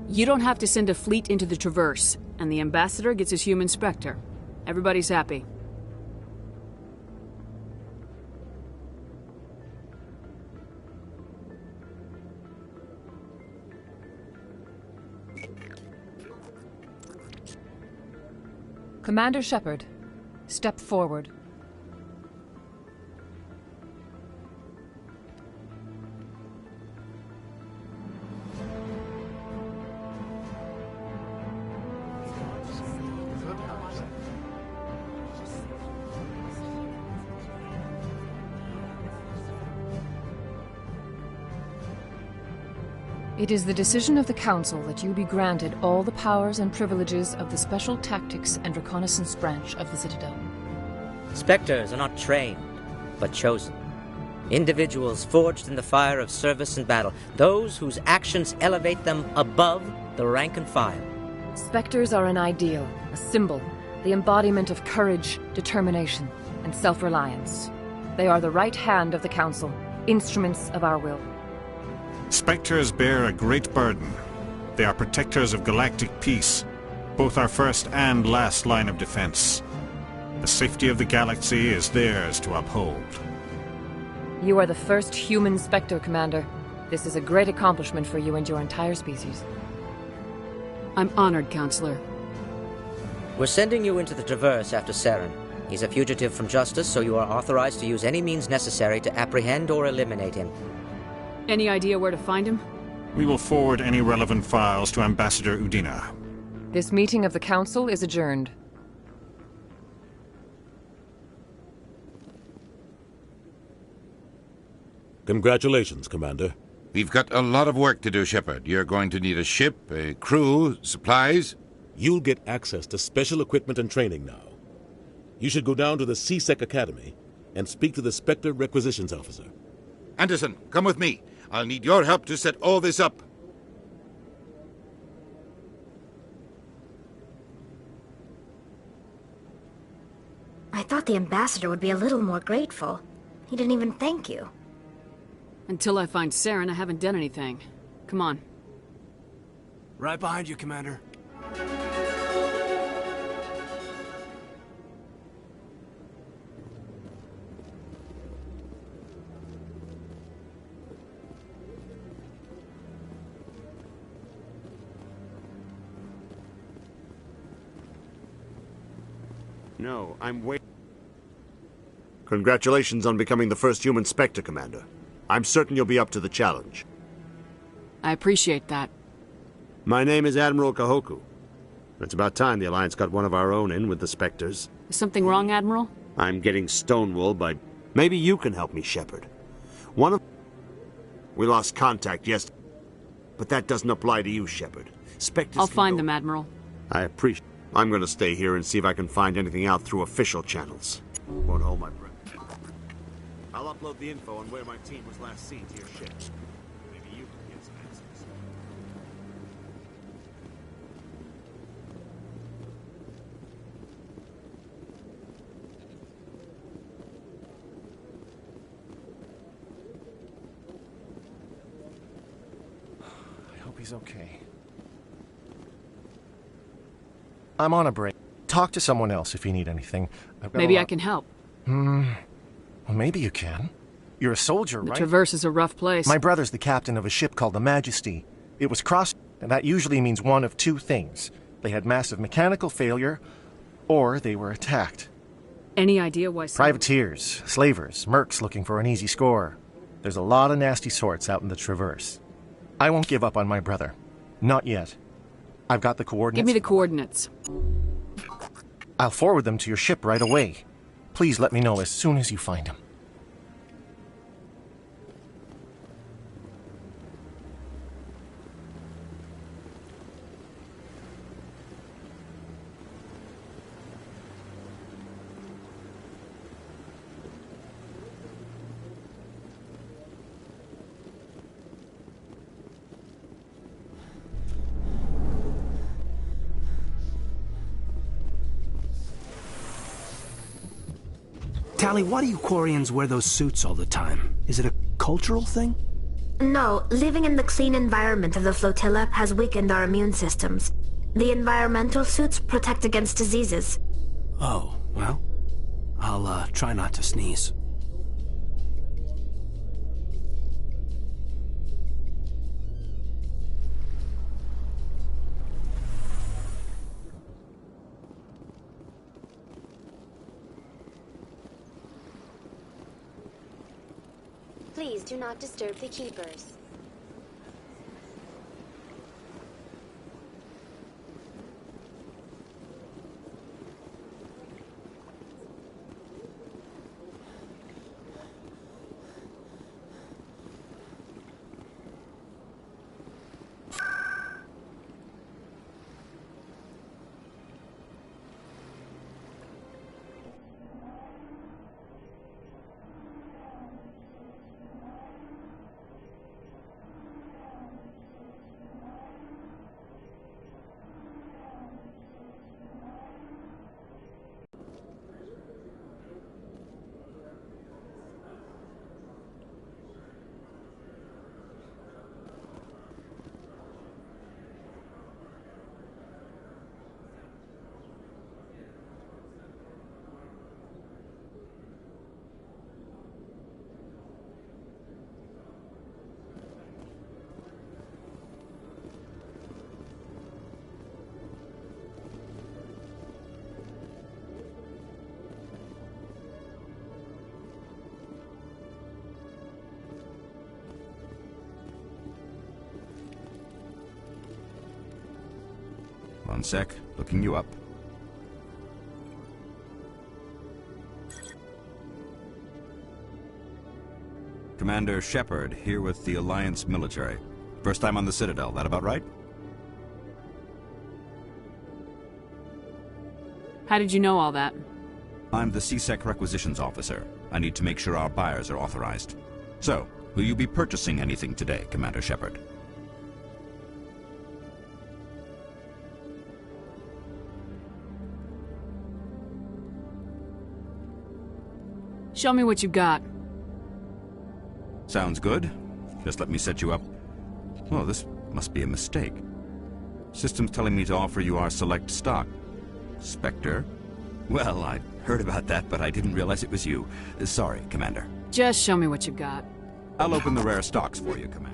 You don't have to send a fleet into the Traverse, and the Ambassador gets his human Spectre. Everybody's happy. Commander Shepard, step forward. It is the decision of the Council that you be granted all the powers and privileges of the Special Tactics and Reconnaissance branch of the Citadel. Spectres are not trained, but chosen. Individuals forged in the fire of service and battle, those whose actions elevate them above the rank and file. Spectres are an ideal, a symbol, the embodiment of courage, determination, and self-reliance. They are the right hand of the Council, instruments of our will. Spectres bear a great burden. They are protectors of galactic peace, both our first and last line of defense. The safety of the galaxy is theirs to uphold. You are the first human Spectre, Commander. This is a great accomplishment for you and your entire species. I'm honored, Counselor. We're sending you into the Traverse after Saren. He's a fugitive from justice, so you are authorized to use any means necessary to apprehend or eliminate him. Any idea where to find him? We will forward any relevant files to Ambassador Udina. This meeting of the Council is adjourned. Congratulations, Commander. We've got a lot of work to do, Shepard. You're going to need a ship, a crew, supplies. You'll get access to special equipment and training now. You should go down to the CSEC Academy and speak to the Spectre Requisitions Officer. Anderson, come with me. I'll need your help to set all this up. I thought the Ambassador would be a little more grateful. He didn't even thank you. Until I find Saren, I haven't done anything. Come on. Right behind you, Commander. No, I'm waiting. Congratulations on becoming the first human Spectre, Commander. I'm certain you'll be up to the challenge. I appreciate that. My name is Admiral Kahoku. It's about time the Alliance got one of our own in with the Spectres. Is something wrong, Admiral? I'm getting stonewalled by... Maybe you can help me, Shepard. We lost contact yesterday. But that doesn't apply to you, Shepard. Spectres I'll find them, Admiral. I appreciate... I'm going to stay here and see if I can find anything out through official channels. Won't hold my breath. I'll upload the info on where my team was last seen to your ship. Maybe you can get some answers. I hope he's okay. I'm on a break. Talk to someone else if you need anything. Maybe I can help. Well, maybe you can. You're a soldier, right? The Traverse is a rough place. My brother's the captain of a ship called the Majesty. It was crossed, and that usually means one of two things. They had massive mechanical failure, or they were attacked. Any idea why... Privateers, slavers, mercs looking for an easy score. There's a lot of nasty sorts out in the Traverse. I won't give up on my brother. Not yet. I've got the coordinates. Give me the coordinates. I'll forward them to your ship right away. Please let me know as soon as you find them. Tali, why do you Quarians wear those suits all the time? Is it a cultural thing? No, living in the clean environment of the flotilla has weakened our immune systems. The environmental suits protect against diseases. Oh, well, I'll try not to sneeze. Please do not disturb the keepers. One sec, looking you up. Commander Shepard, here with the Alliance military. First time on the Citadel, that about right? How did you know all that? I'm the CSEC requisitions officer. I need to make sure our buyers are authorized. So, will you be purchasing anything today, Commander Shepard? Show me what you got. Sounds good. Just let me set you up. Oh, this must be a mistake. System's telling me to offer you our select stock. Spectre? Well, I heard about that, but I didn't realize it was you. Sorry, Commander. Just show me what you got. I'll open the rare stocks for you, Commander.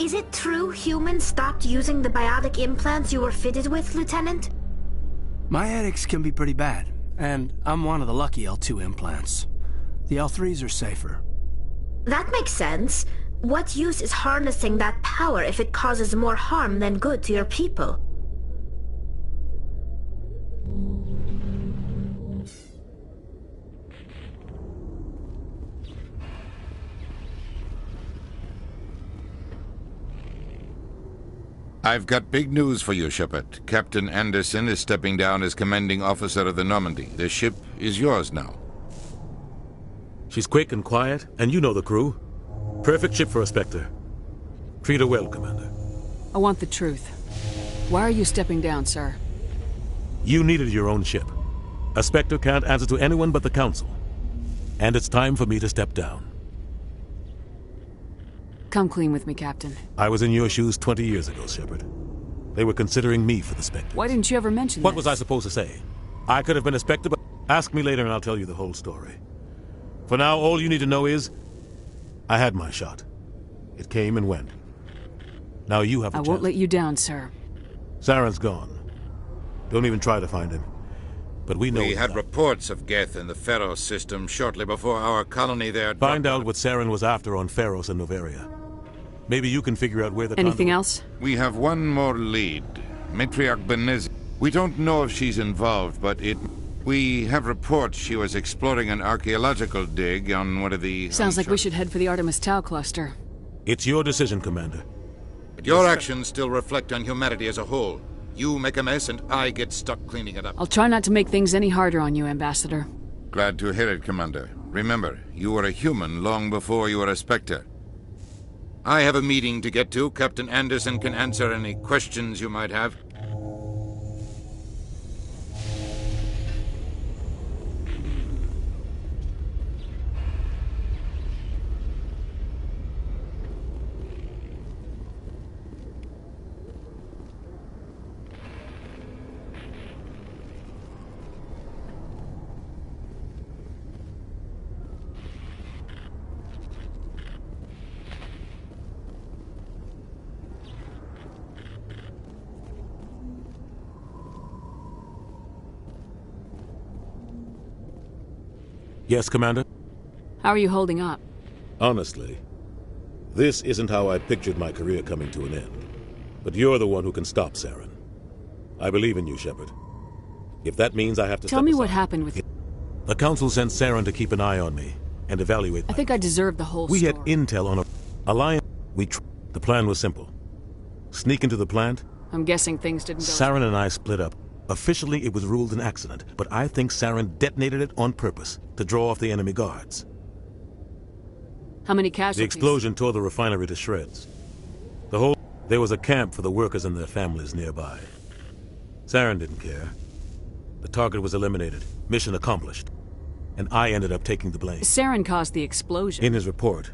Is it true humans stopped using the biotic implants you were fitted with, Lieutenant? My headaches can be pretty bad, and I'm one of the lucky L2 implants. The L3s are safer. That makes sense. What use is harnessing that power if it causes more harm than good to your people? I've got big news for you, Shepard. Captain Anderson is stepping down as commanding officer of the Normandy. The ship is yours now. She's quick and quiet, and you know the crew. Perfect ship for a Spectre. Treat her well, Commander. I want the truth. Why are you stepping down, sir? You needed your own ship. A Spectre can't answer to anyone but the Council. And it's time for me to step down. Come clean with me, Captain. I was in your shoes 20 years ago, Shepard. They were considering me for the Spectre. Why didn't you ever mention What this? was I supposed to say? I could have been a Spectre, but ask me later and I'll tell you the whole story. For now, all you need to know is, I had my shot. It came and went. Now you have a chance. I won't let you down, sir. Saren's gone. Don't even try to find him. But we know... We had reports of Geth in the Pharos system shortly before our colony there... Find out what Saren was after on Pharos and Noveria. Maybe you can figure out where the... Anything else? We have one more lead. Matriarch Benezi. We don't know if she's involved, but we have reports she was exploring an archaeological dig on one of the... Sounds like we should head for the Artemis Tau cluster. It's your decision, Commander. But your actions still reflect on humanity as a whole. You make a mess and I get stuck cleaning it up. I'll try not to make things any harder on you, Ambassador. Glad to hear it, Commander. Remember, you were a human long before you were a Spectre. I have a meeting to get to. Captain Anderson can answer any questions you might have. Yes, Commander? How are you holding up? Honestly, this isn't how I pictured my career coming to an end. But you're the one who can stop Saren. I believe in you, Shepard. If that means I have to Tell me what happened with... The Council sent Saren to keep an eye on me and evaluate... I think I deserve the whole We story. had intel on a alliance. The plan was simple. Sneak into the plant. I'm guessing things didn't go... Saren and I split up. Officially, it was ruled an accident, but I think Saren detonated it on purpose to draw off the enemy guards. How many casualties? The explosion tore the refinery to shreds. There was a camp for the workers and their families nearby. Saren didn't care. The target was eliminated. Mission accomplished. And I ended up taking the blame. Saren caused the explosion. In his report,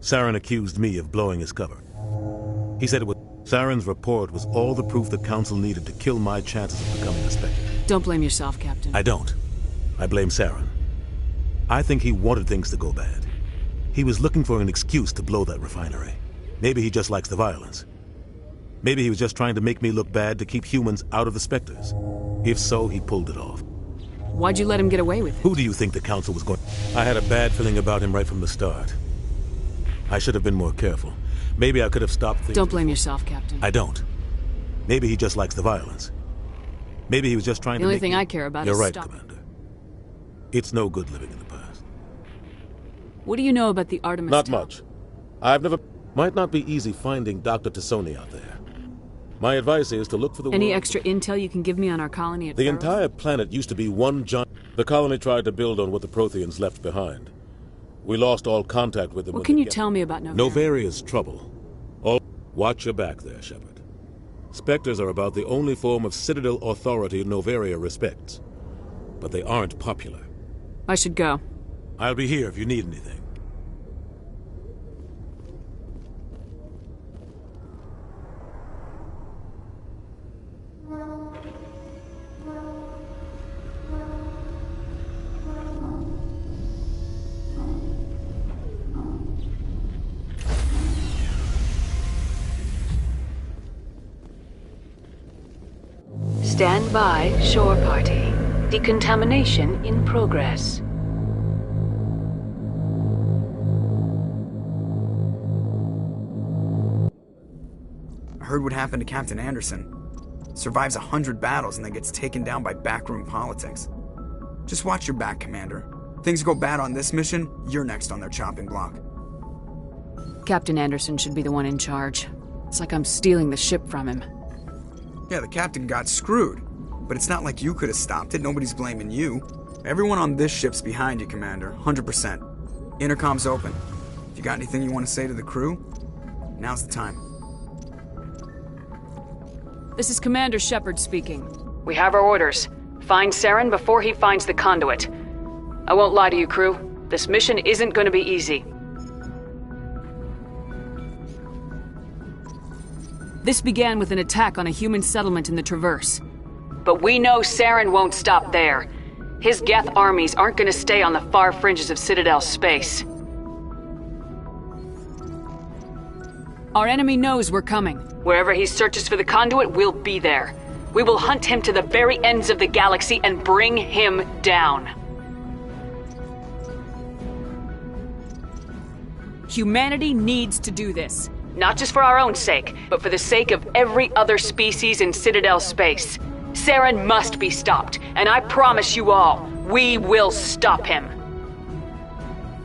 Saren accused me of blowing his cover. He said Saren's report was all the proof the Council needed to kill my chances of becoming a Spectre. Don't blame yourself, Captain. I don't. I blame Saren. I think he wanted things to go bad. He was looking for an excuse to blow that refinery. Maybe he just likes the violence. Maybe he was just trying to make me look bad to keep humans out of the Spectres. If so, he pulled it off. Why'd you let him get away with it? Who do you think the Council was going... I had a bad feeling about him right from the start. I should have been more careful. Maybe I could have stopped things. Don't blame yourself, Captain. I don't. Maybe he just likes the violence. Maybe he was just trying to make... The only thing I care about You're is right, stop. Commander. It's no good living in the past. What do you know about the Artemis Not Tau? much. I've never... Might not be easy finding Dr. Tassoni out there. My advice is to look for the Any world... extra intel you can give me on our colony at The Pharos? entire planet used to be one giant... The colony tried to build on what the Protheans left behind. We lost all contact with them. What can you tell me about Noveria? Noveria's trouble. Watch your back there, Shepard. Spectres are about the only form of Citadel authority Noveria respects. But they aren't popular. I should go. I'll be here if you need anything. Stand by, shore party. Decontamination in progress. I heard what happened to Captain Anderson. Survives 100 battles and then gets taken down by backroom politics. Just watch your back, Commander. Things go bad on this mission, you're next on their chopping block. Captain Anderson should be the one in charge. It's like I'm stealing the ship from him. Yeah, the captain got screwed. But it's not like you could have stopped it. Nobody's blaming you. Everyone on this ship's behind you, Commander. 100%. Intercom's open. If you got anything you want to say to the crew, now's the time. This is Commander Shepard speaking. We have our orders. Find Saren before he finds the conduit. I won't lie to you, crew. This mission isn't going to be easy. This began with an attack on a human settlement in the Traverse. But we know Saren won't stop there. His Geth armies aren't going to stay on the far fringes of Citadel space. Our enemy knows we're coming. Wherever he searches for the conduit, we'll be there. We will hunt him to the very ends of the galaxy and bring him down. Humanity needs to do this. Not just for our own sake, but for the sake of every other species in Citadel space. Saren must be stopped, and I promise you all, we will stop him.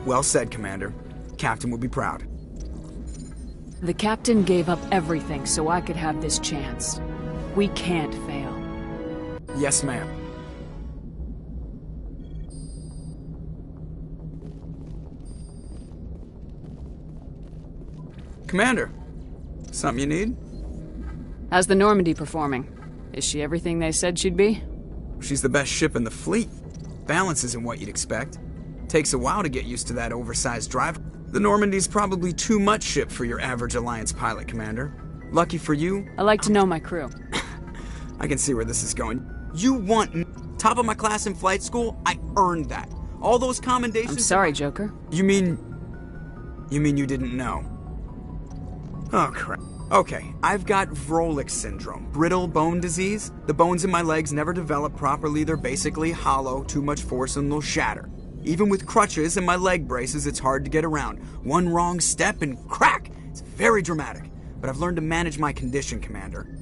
Well said, Commander. Captain will be proud. The captain gave up everything so I could have this chance. We can't fail. Yes, ma'am. Commander, something you need? How's the Normandy performing? Is she everything they said she'd be? She's the best ship in the fleet. Balance isn't what you'd expect. Takes a while to get used to that oversized drive. The Normandy's probably too much ship for your average Alliance pilot, Commander. Lucky for you... I like to know my crew. I can see where this is going. You want top of my class in flight school? I earned that. All those commendations... I'm sorry, Joker. You mean you didn't know? Oh, crap. Okay, I've got Vrolik syndrome, brittle bone disease. The bones in my legs never develop properly. They're basically hollow, too much force and they'll shatter. Even with crutches and my leg braces, it's hard to get around. One wrong step and crack! It's very dramatic. But I've learned to manage my condition, Commander.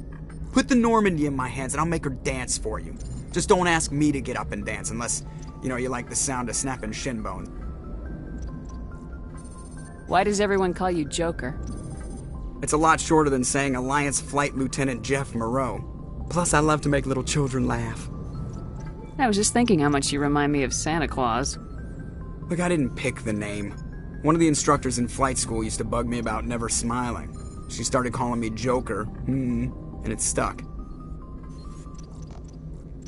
Put the Normandy in my hands and I'll make her dance for you. Just don't ask me to get up and dance unless, you like the sound of snapping shin bones. Why does everyone call you Joker? It's a lot shorter than saying Alliance Flight Lieutenant Jeff Moreau. Plus, I love to make little children laugh. I was just thinking how much you remind me of Santa Claus. Look, I didn't pick the name. One of the instructors in flight school used to bug me about never smiling. She started calling me Joker, and it stuck.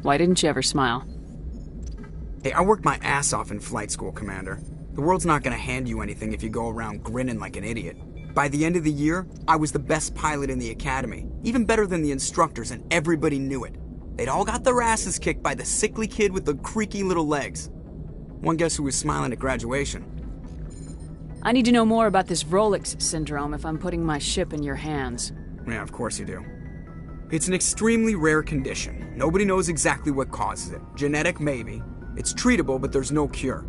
Why didn't you ever smile? Hey, I worked my ass off in flight school, Commander. The world's not gonna hand you anything if you go around grinning like an idiot. By the end of the year, I was the best pilot in the academy, even better than the instructors, and everybody knew it. They'd all got their asses kicked by the sickly kid with the creaky little legs. One guess who was smiling at graduation? I need to know more about this Vrolik syndrome if I'm putting my ship in your hands. Yeah, of course you do. It's an extremely rare condition. Nobody knows exactly what causes it. Genetic, maybe. It's treatable, but there's no cure.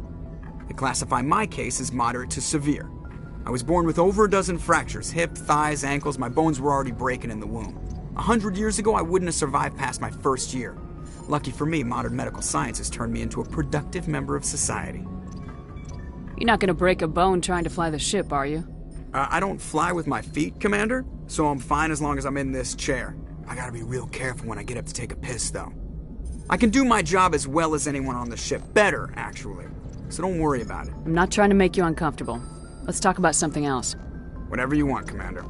They classify my case as moderate to severe. I was born with over a dozen fractures, hip, thighs, ankles. My bones were already breaking in the womb. 100 years ago, I wouldn't have survived past my first year. Lucky for me, modern medical science has turned me into a productive member of society. You're not gonna break a bone trying to fly the ship, are you? I don't fly with my feet, Commander, so I'm fine as long as I'm in this chair. I gotta be real careful when I get up to take a piss, though. I can do my job as well as anyone on the ship. Better, actually. So don't worry about it. I'm not trying to make you uncomfortable. Let's talk about something else. Whatever you want, Commander.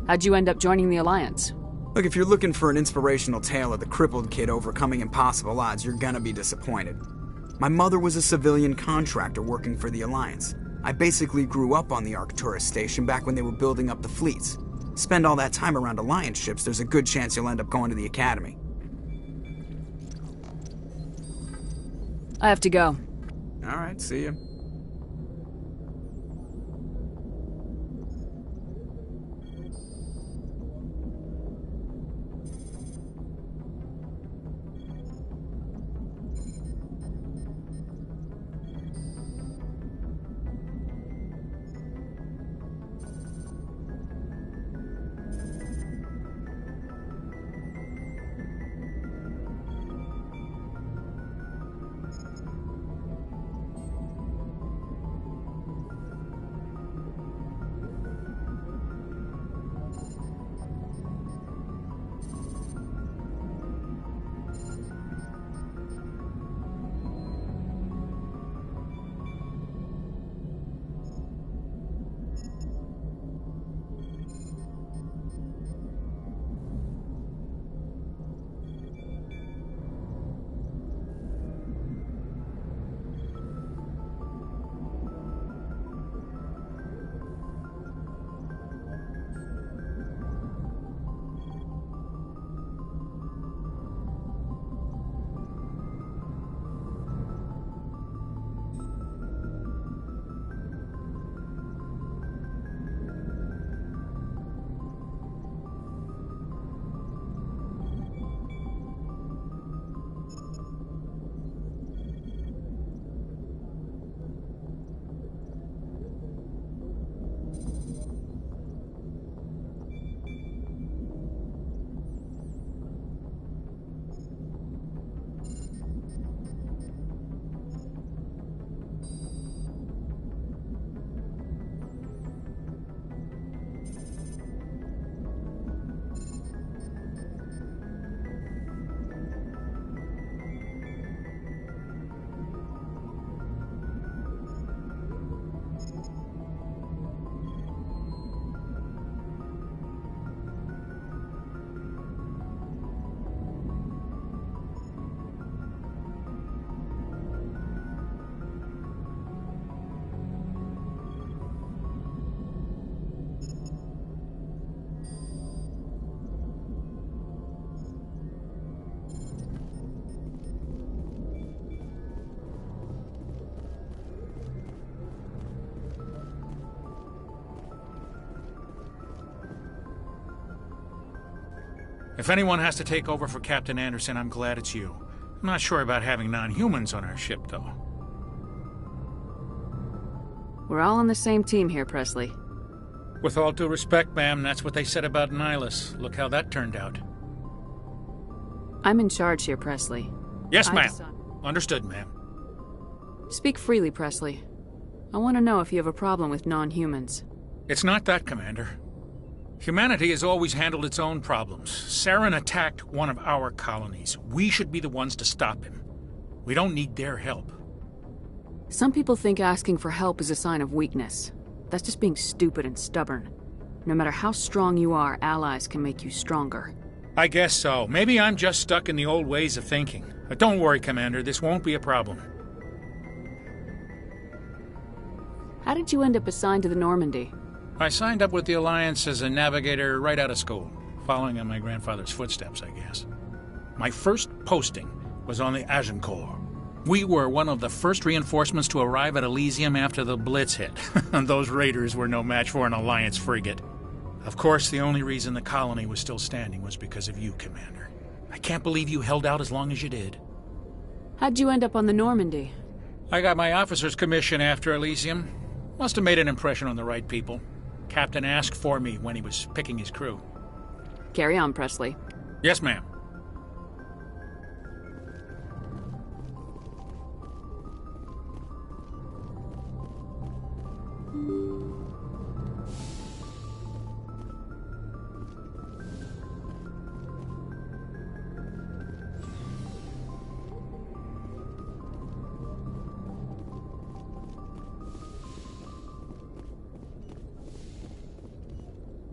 How'd you end up joining the Alliance? Look, if you're looking for an inspirational tale of the crippled kid overcoming impossible odds, you're gonna be disappointed. My mother was a civilian contractor working for the Alliance. I basically grew up on the Arcturus station back when they were building up the fleets. Spend all that time around Alliance ships, there's a good chance you'll end up going to the Academy. I have to go. All right, see ya. If anyone has to take over for Captain Anderson, I'm glad it's you. I'm not sure about having non-humans on our ship, though. We're all on the same team here, Presley. With all due respect, ma'am, that's what they said about Nihilus. Look how that turned out. I'm in charge here, Presley. Yes, ma'am. Understood, ma'am. Speak freely, Presley. I want to know if you have a problem with non-humans. It's not that, Commander. Humanity has always handled its own problems. Saren attacked one of our colonies. We should be the ones to stop him. We don't need their help. Some people think asking for help is a sign of weakness. That's just being stupid and stubborn. No matter how strong you are, allies can make you stronger. I guess so. Maybe I'm just stuck in the old ways of thinking. But don't worry, Commander. This won't be a problem. How did you end up assigned to the Normandy? I signed up with the Alliance as a navigator right out of school, following in my grandfather's footsteps, I guess. My first posting was on the Agincourt. We were one of the first reinforcements to arrive at Elysium after the Blitz hit, and those raiders were no match for an Alliance frigate. Of course, the only reason the colony was still standing was because of you, Commander. I can't believe you held out as long as you did. How'd you end up on the Normandy? I got my officer's commission after Elysium. Must have made an impression on the right people. Captain asked for me when he was picking his crew. Carry on, Presley. Yes, ma'am.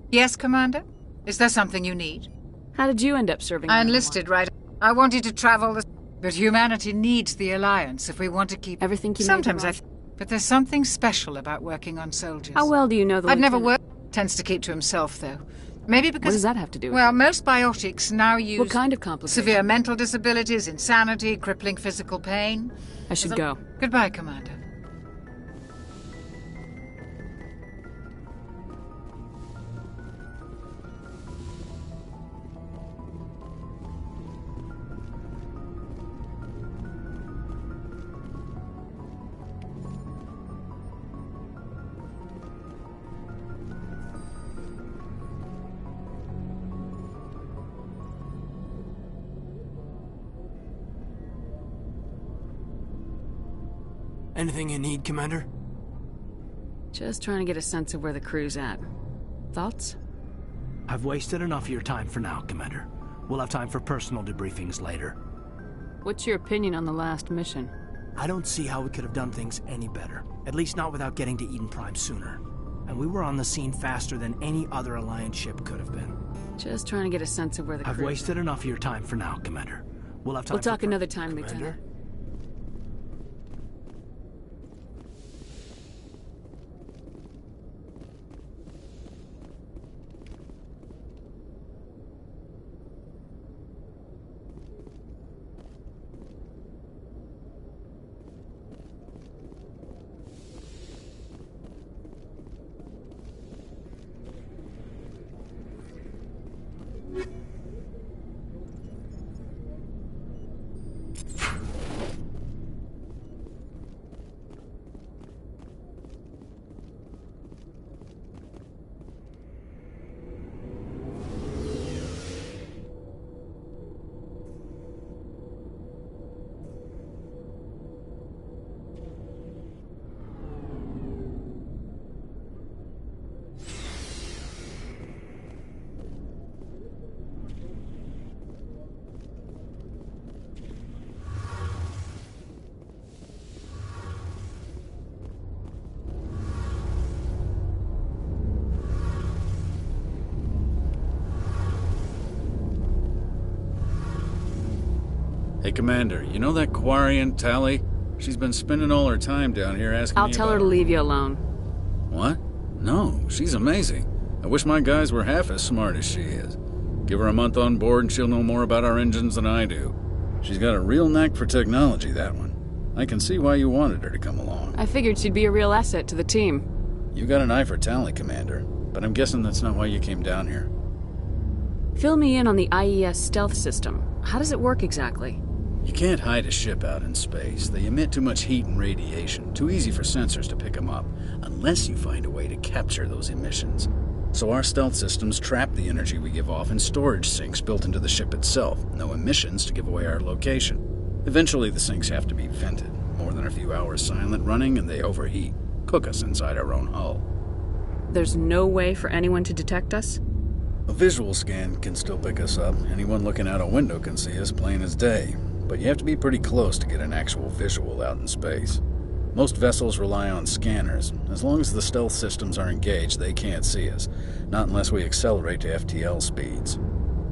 Yes, Commander? Is there something you need? How did you end up serving? I enlisted, right? I wanted to travel the... But humanity needs the Alliance if we want to keep... Everything you Sometimes I... But there's something special about working on soldiers. How well do you know the I'd never lieutenant? worked... Tends to keep to himself, though. Maybe because... What does that have to do with Well, it? most biotics now use... What kind of complications? Severe mental disabilities, insanity, crippling physical pain. I should go. Goodbye, Commander. Anything you need, Commander? Just trying to get a sense of where the crew's at. Thoughts? I've wasted enough of your time for now, Commander. We'll have time for personal debriefings later. What's your opinion on the last mission? I don't see how we could have done things any better. At least not without getting to Eden Prime sooner. And we were on the scene faster than any other Alliance ship could have been. Just trying to get a sense of where the crew's I've wasted enough of your time for now, Commander. We'll have time We'll talk another time, Lieutenant. Hey, Commander, you know that Quarian, Tally? She's been spending all her time down here asking I'll me tell about her to leave you alone. What? No, she's amazing. I wish my guys were half as smart as she is. Give her a month on board and she'll know more about our engines than I do. She's got a real knack for technology, that one. I can see why you wanted her to come along. I figured she'd be a real asset to the team. You got an eye for Tally, Commander, but I'm guessing that's not why you came down here. Fill me in on the IES stealth system. How does it work exactly? You can't hide a ship out in space. They emit too much heat and radiation. Too easy for sensors to pick them up, unless you find a way to capture those emissions. So our stealth systems trap the energy we give off in storage sinks built into the ship itself. No emissions to give away our location. Eventually the sinks have to be vented. More than a few hours silent running and they overheat. Cook us inside our own hull. There's no way for anyone to detect us? A visual scan can still pick us up. Anyone looking out a window can see us plain as day. But you have to be pretty close to get an actual visual out in space. Most vessels rely on scanners. As long as the stealth systems are engaged, they can't see us. Not unless we accelerate to FTL speeds.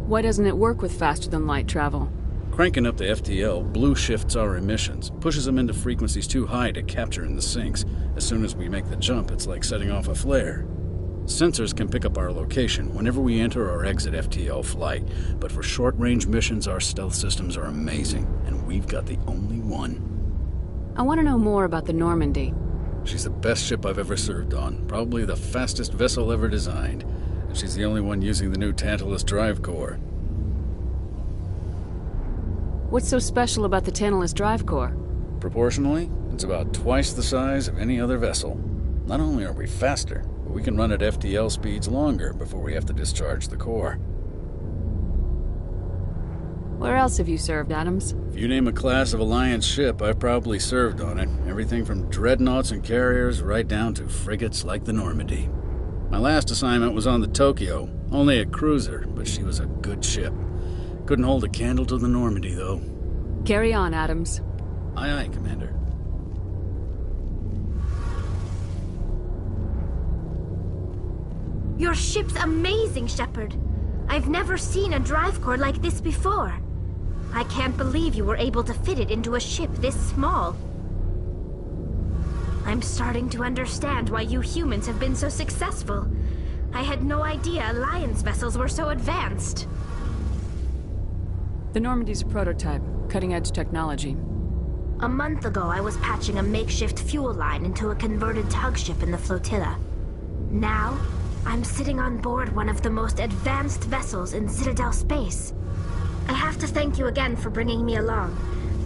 Why doesn't it work with faster-than-light travel? Cranking up to FTL blue shifts our emissions, pushes them into frequencies too high to capture in the sinks. As soon as we make the jump, it's like setting off a flare. Sensors can pick up our location whenever we enter or exit FTL flight, but for short-range missions, our stealth systems are amazing, and we've got the only one. I want to know more about the Normandy. She's the best ship I've ever served on, probably the fastest vessel ever designed, and she's the only one using the new Tantalus drive core. What's so special about the Tantalus drive core? Proportionally, it's about twice the size of any other vessel. Not only are we faster, but we can run at FTL speeds longer before we have to discharge the core. Where else have you served, Adams? If you name a class of Alliance ship, I've probably served on it. Everything from dreadnoughts and carriers right down to frigates like the Normandy. My last assignment was on the Tokyo, only a cruiser, but she was a good ship. Couldn't hold a candle to the Normandy, though. Carry on, Adams. Aye, aye, Commander. Your ship's amazing, Shepard. I've never seen a drive core like this before. I can't believe you were able to fit it into a ship this small. I'm starting to understand why you humans have been so successful. I had no idea Alliance vessels were so advanced. The Normandy's a prototype, cutting-edge technology. A month ago, I was patching a makeshift fuel line into a converted tug ship in the flotilla. Now, I'm sitting on board one of the most advanced vessels in Citadel space. I have to thank you again for bringing me along.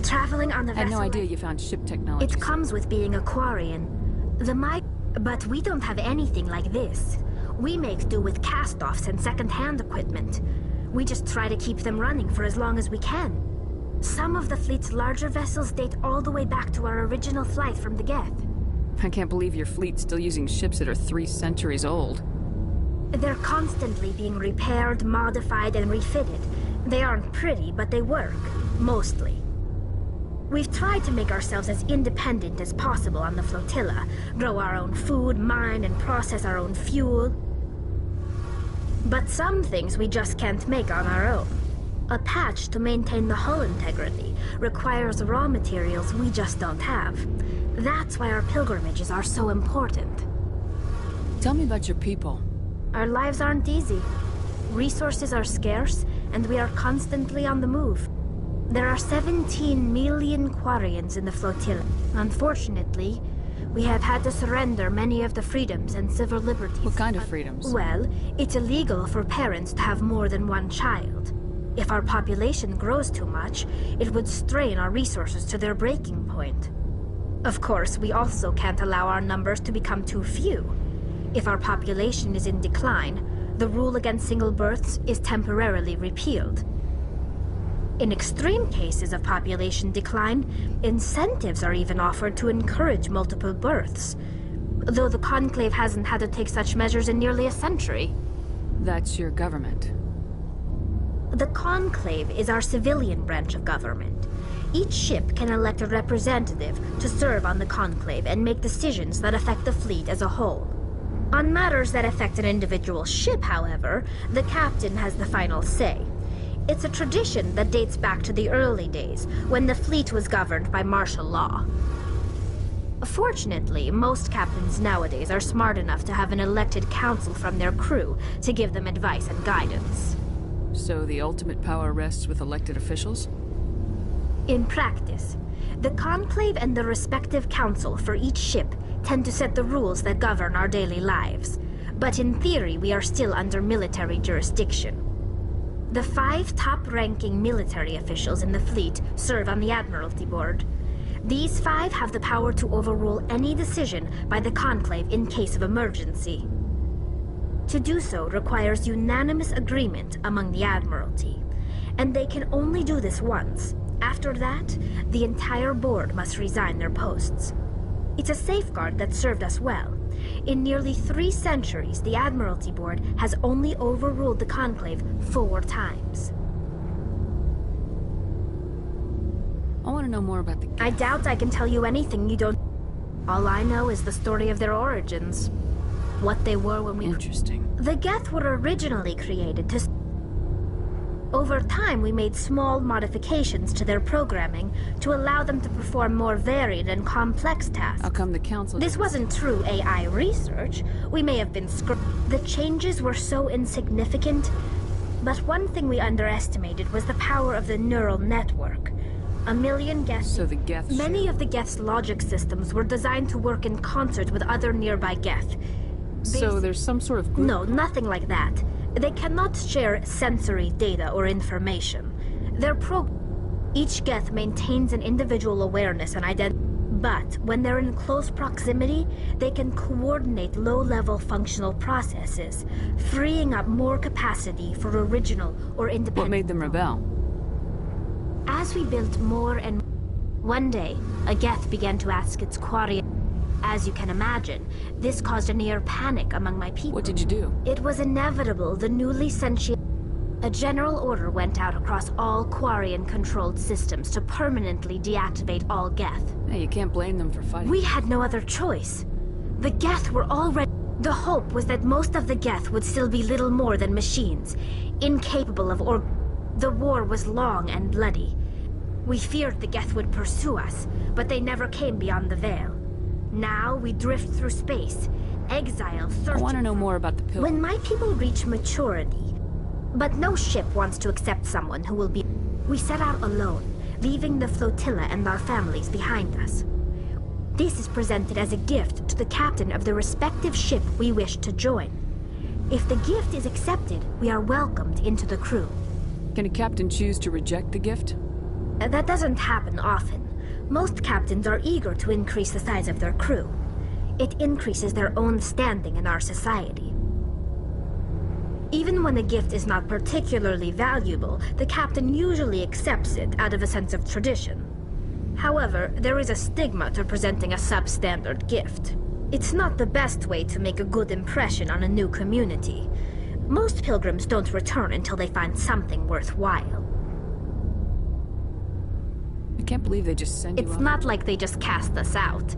Traveling on the vessel... I had no idea you found ship technology. It comes with being a Quarian. But we don't have anything like this. We make do with cast-offs and second-hand equipment. We just try to keep them running for as long as we can. Some of the fleet's larger vessels date all the way back to our original flight from the Geth. I can't believe your fleet's still using ships that are 3 centuries old. They're constantly being repaired, modified, and refitted. They aren't pretty, but they work. Mostly. We've tried to make ourselves as independent as possible on the flotilla. Grow our own food, mine, and process our own fuel. But some things we just can't make on our own. A patch to maintain the hull integrity requires raw materials we just don't have. That's why our pilgrimages are so important. Tell me about your people. Our lives aren't easy. Resources are scarce, and we are constantly on the move. There are 17 million Quarians in the flotilla. Unfortunately, we have had to surrender many of the freedoms and civil liberties. What kind of freedoms? Well, it's illegal for parents to have more than one child. If our population grows too much, it would strain our resources to their breaking point. Of course, we also can't allow our numbers to become too few. If our population is in decline, the rule against single births is temporarily repealed. In extreme cases of population decline, incentives are even offered to encourage multiple births, though the Conclave hasn't had to take such measures in nearly a century. That's your government. The Conclave is our civilian branch of government. Each ship can elect a representative to serve on the Conclave and make decisions that affect the fleet as a whole. On matters that affect an individual ship, however, the captain has the final say. It's a tradition that dates back to the early days, when the fleet was governed by martial law. Fortunately, most captains nowadays are smart enough to have an elected council from their crew to give them advice and guidance. So the ultimate power rests with elected officials? In practice, the Conclave and the respective council for each ship tend to set the rules that govern our daily lives. But in theory, we are still under military jurisdiction. The 5 top-ranking military officials in the fleet serve on the Admiralty Board. These 5 have the power to overrule any decision by the Conclave in case of emergency. To do so requires unanimous agreement among the Admiralty, and they can only do this once. After that, the entire board must resign their posts. It's a safeguard that served us well. In nearly 3 centuries, the Admiralty Board has only overruled the Conclave 4 times. I want to know more about the Geth. I doubt I can tell you anything you don't... All I know is the story of their origins. What they were when we... Interesting. The Geth were originally created to... Over time, we made small modifications to their programming to allow them to perform more varied and complex tasks. How come the Council... This wasn't true AI research. We may have been The changes were so insignificant, but one thing we underestimated was the power of the neural network. 1 million Geth... So the Geth... Many of the Geth's logic systems were designed to work in concert with other nearby Geth. So there's some sort of group... No, nothing like that. They cannot share sensory data or information. Each Geth maintains an individual awareness and identity. But when they're in close proximity, they can coordinate low-level functional processes, freeing up more capacity for original or independent... What made them rebel? As we built more and... One day, a Geth began to ask its Quarian... As you can imagine, this caused a near panic among my people. What did you do? It was inevitable. The newly sentient... A general order went out across all Quarian-controlled systems to permanently deactivate all Geth. Hey, you can't blame them for fighting. We had no other choice. The Geth were already... The hope was that most of the Geth would still be little more than machines, incapable of The war was long and bloody. We feared the Geth would pursue us, but they never came beyond the Veil. Now we drift through space, exile, searching... I want to know more about the Pilgrim. When my people reach maturity... But no ship wants to accept someone who will be... We set out alone, leaving the flotilla and our families behind us. This is presented as a gift to the captain of the respective ship we wish to join. If the gift is accepted, we are welcomed into the crew. Can a captain choose to reject the gift? That doesn't happen often. Most captains are eager to increase the size of their crew. It increases their own standing in our society. Even when a gift is not particularly valuable, the captain usually accepts it out of a sense of tradition. However, there is a stigma to presenting a substandard gift. It's not the best way to make a good impression on a new community. Most pilgrims don't return until they find something worthwhile. I can't believe they just send you It's out. not like they just cast us out.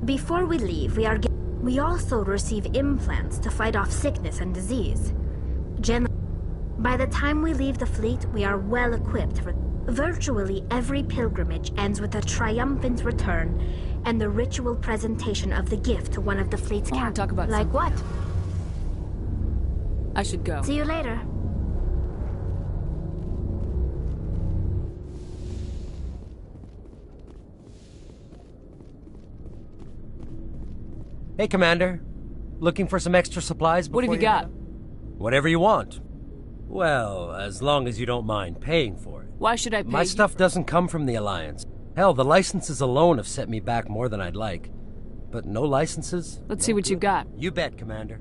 Before we leave, we also receive implants to fight off sickness and disease. By the time we leave the fleet, we are well equipped for... Virtually every pilgrimage ends with a triumphant return and the ritual presentation of the gift to one of the fleet's captains. Talk about Like what? I should go. See you later. Hey, Commander. Looking for some extra supplies before What have you got? Whatever you want. Well, as long as you don't mind paying for it. Why should I pay My you stuff for it? doesn't come from the Alliance. Hell, the licenses alone have set me back more than I'd like. But no licenses? Let's see what you've got. You bet, Commander.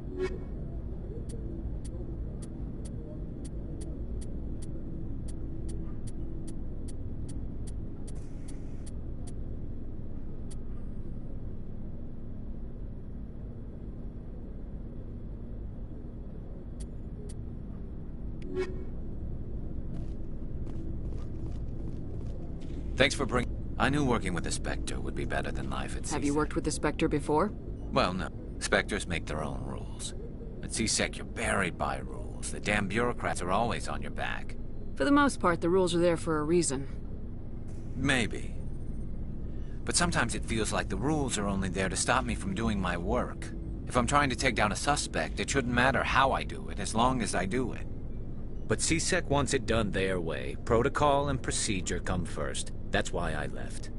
Thanks for bringing... I knew working with the Spectre would be better than life at CSEC. Have you worked with the Spectre before? Well, no. Spectres make their own rules. At CSEC, you're buried by rules. The damn bureaucrats are always on your back. For the most part, the rules are there for a reason. Maybe. But sometimes it feels like the rules are only there to stop me from doing my work. If I'm trying to take down a suspect, it shouldn't matter how I do it, as long as I do it. But CSEC wants it done their way. Protocol and procedure come first. That's why I left.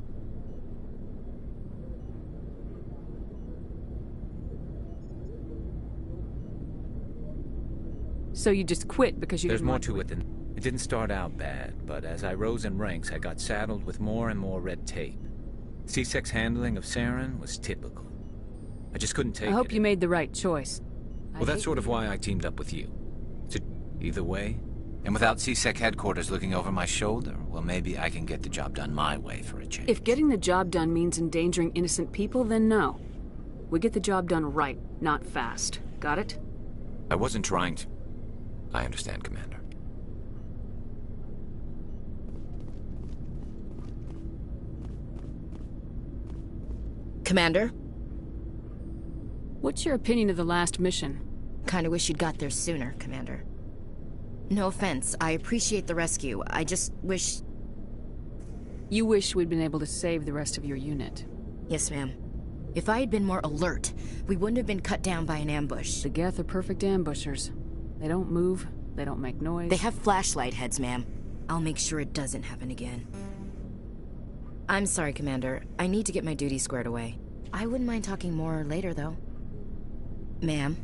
So you just quit because you There's didn't more want to it than... It didn't start out bad, but as I rose in ranks, I got saddled with more and more red tape. C-Sec's handling of Saren was typical. I just couldn't take it. I hope you made the right choice. Well, that's sort of why I teamed up with you. Either way, and without C-Sec headquarters looking over my shoulder, well, maybe I can get the job done my way for a change. If getting the job done means endangering innocent people, then no. We get the job done right, not fast. Got it? I wasn't trying to... I understand, Commander. Commander? What's your opinion of the last mission? Kinda wish you'd got there sooner, Commander. No offense, I appreciate the rescue. I just wish... You wish we'd been able to save the rest of your unit. Yes, ma'am. If I had been more alert, we wouldn't have been cut down by an ambush. The Geth are perfect ambushers. They don't move, they don't make noise. They have flashlight heads, ma'am. I'll make sure it doesn't happen again. I'm sorry, Commander. I need to get my duty squared away. I wouldn't mind talking more later, though. Ma'am?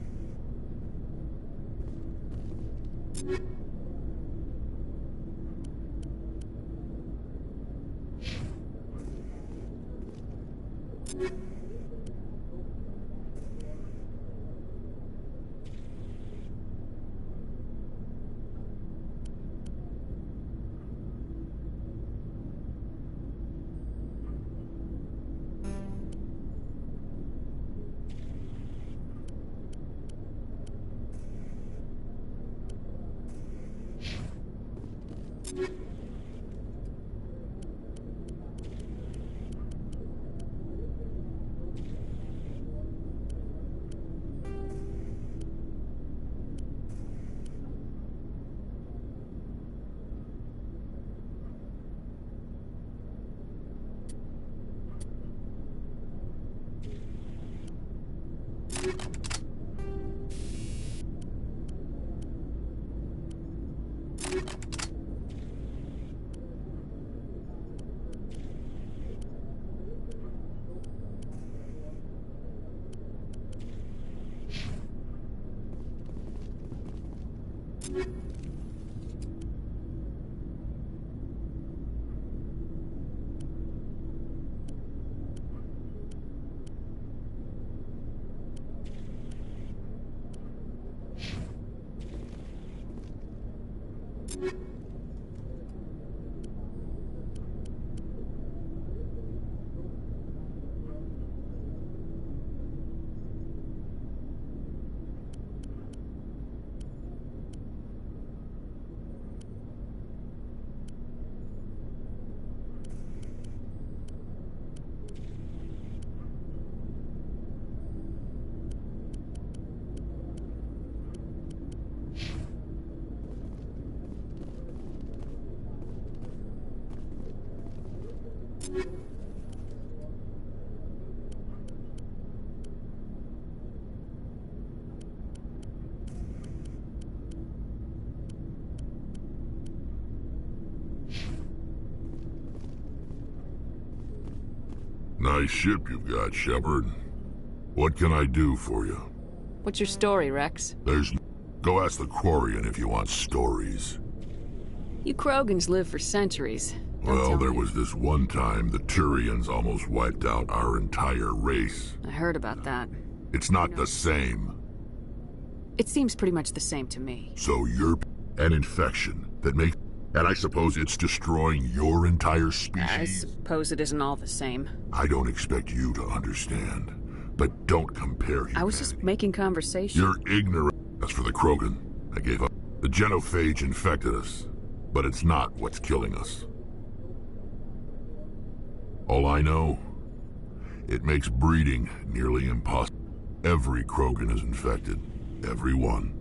Nice ship you've got, Shepard. What can I do for you? What's your story, Rex? Go ask the Quarian if you want stories. You Krogans live for centuries. Well, there was this one time the Turians almost wiped out our entire race. I heard about that. It's not the same. It seems pretty much the same to me. So you're an infection that makes... And I suppose it's destroying your entire species? I suppose it isn't all the same. I don't expect you to understand, but don't compare humanity. I was just making conversation. You're ignorant. As for the Krogan, I gave up. The genophage infected us, but it's not what's killing us. All I know, it makes breeding nearly impossible. Every Krogan is infected. Every one.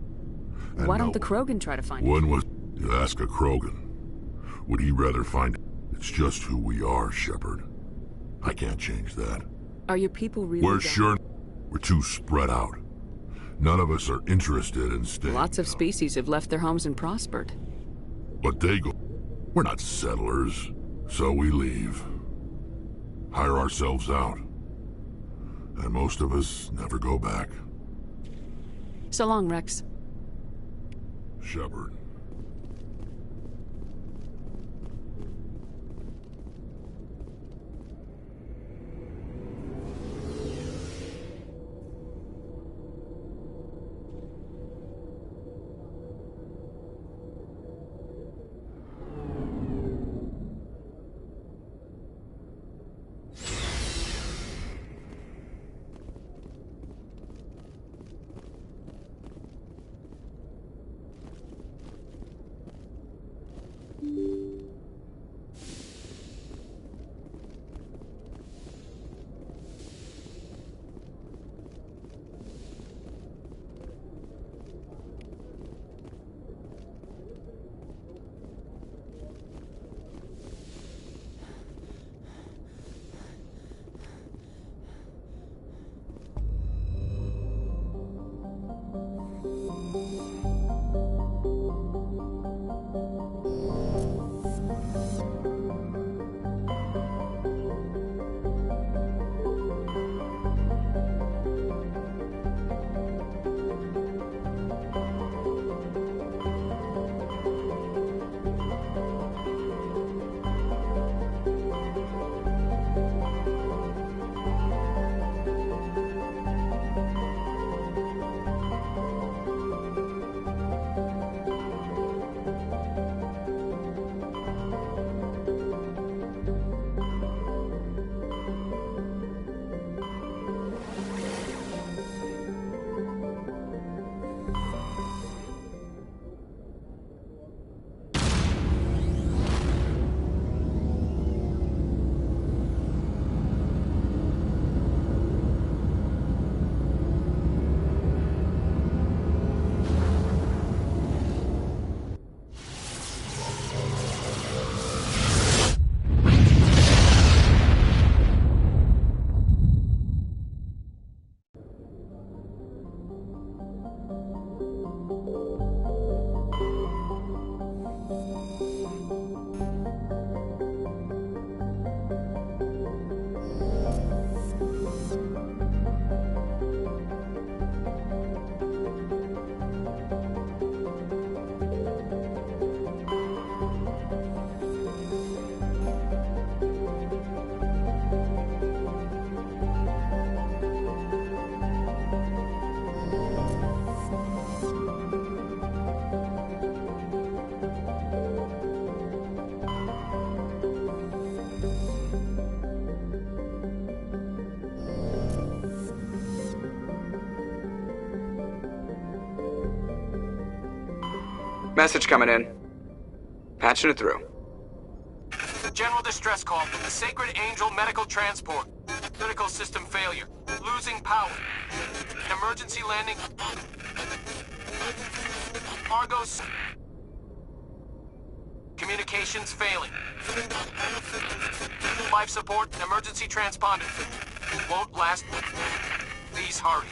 And why don't the Krogan try to find it? When was... You ask a Krogan. Would he rather find it? It's just who we are, Shepard. I can't change that. Are your people really... We're sure... We're too spread out. None of us are interested in staying. Lots of species have left their homes and prospered. But they go... We're not settlers, so we leave. Hire ourselves out. And most of us never go back. So long, Rex. Shepard. Message coming in. Patching it through. General distress call from the Sacred Angel Medical Transport. Critical system failure. Losing power. Emergency landing. Argos. Communications failing. Life support and emergency transponder. Won't last. Please hurry.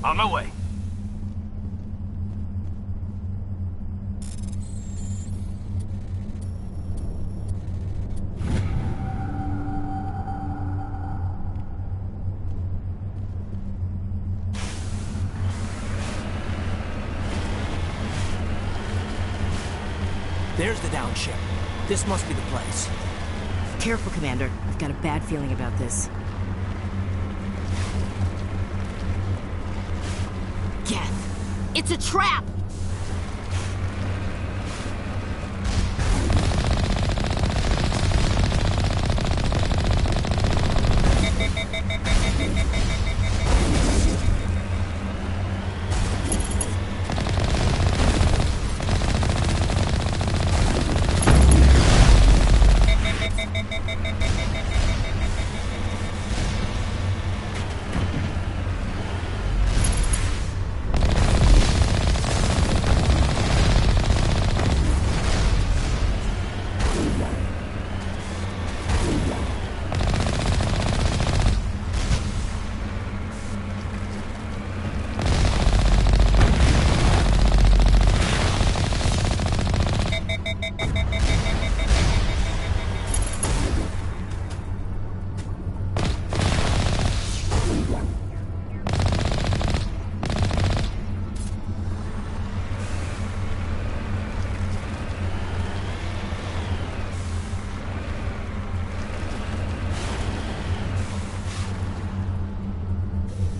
On my way. There's the down ship. This must be the place. Careful, Commander. I've got a bad feeling about this. Geth! It's a trap!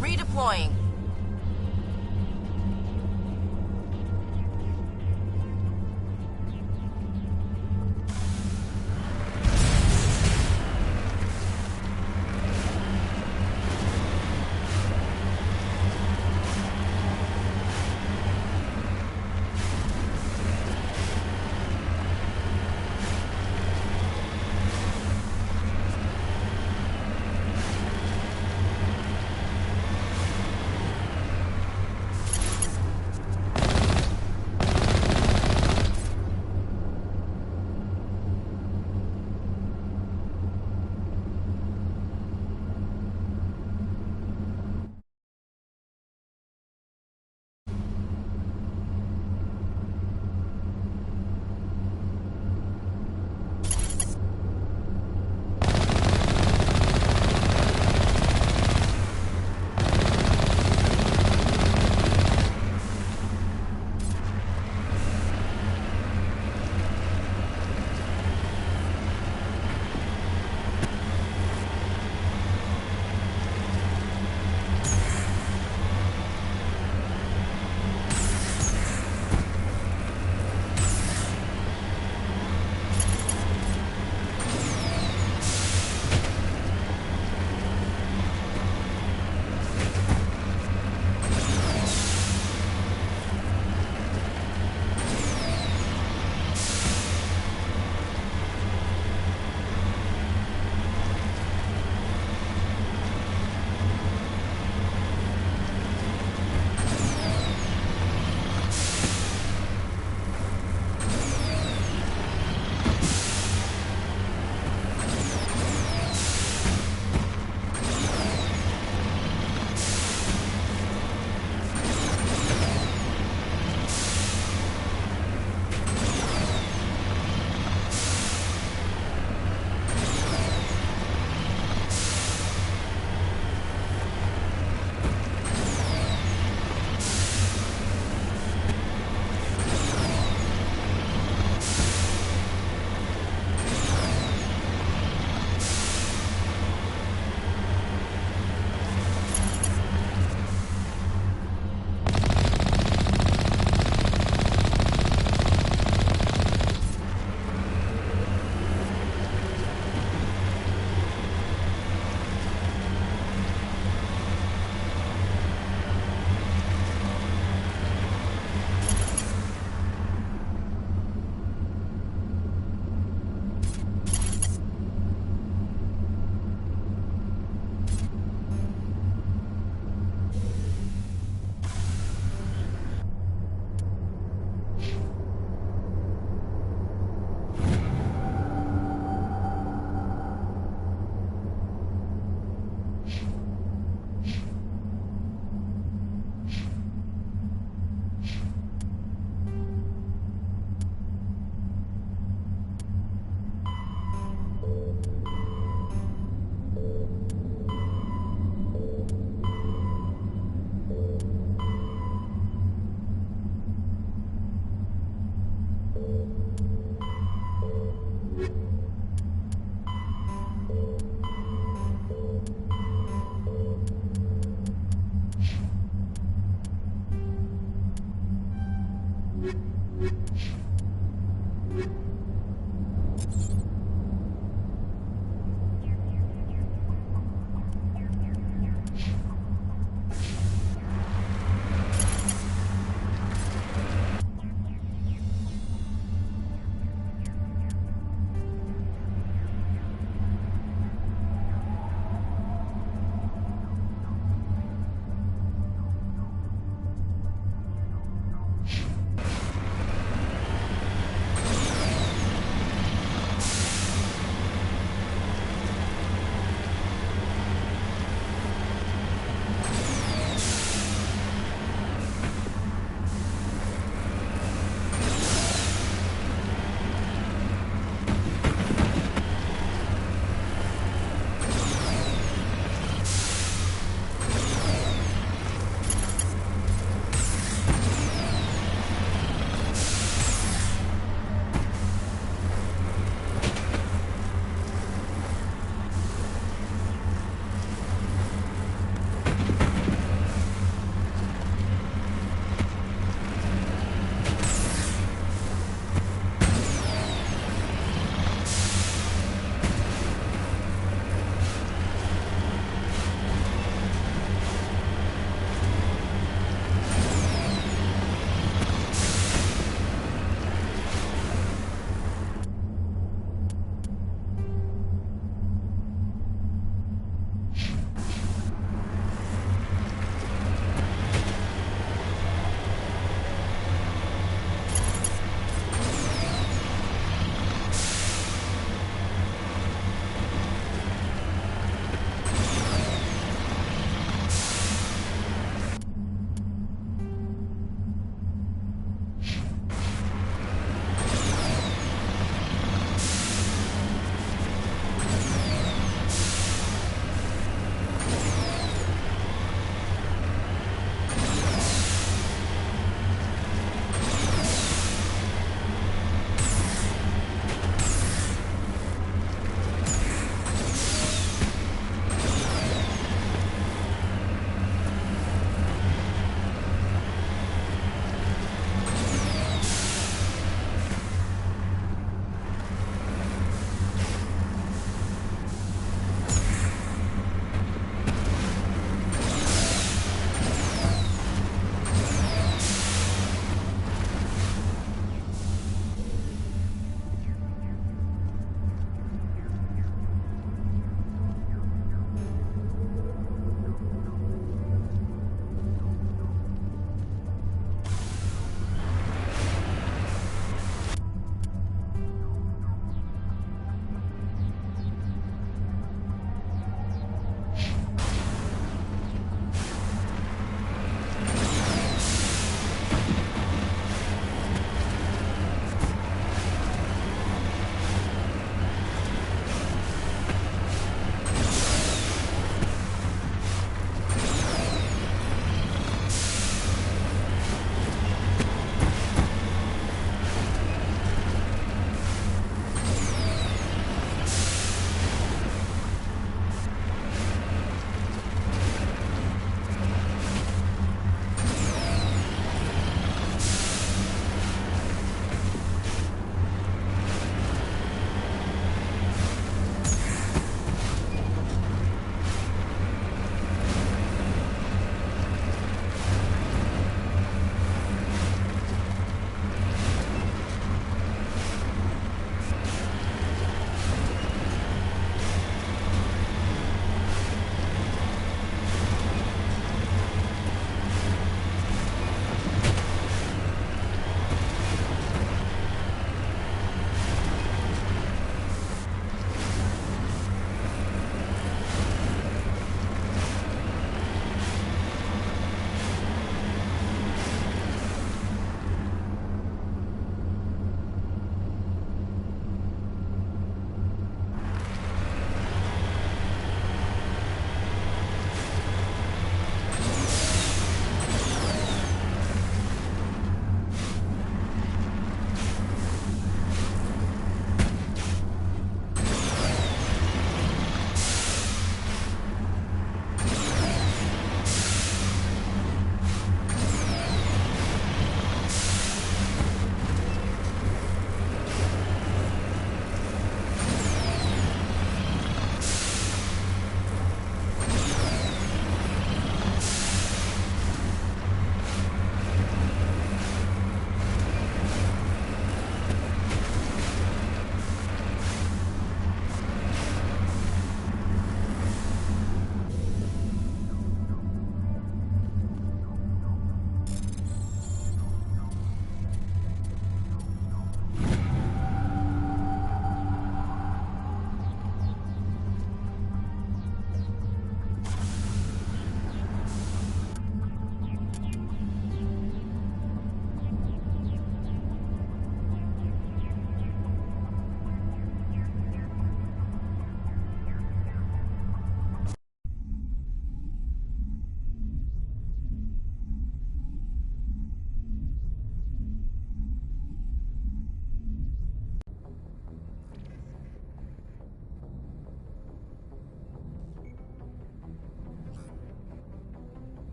Redeploying.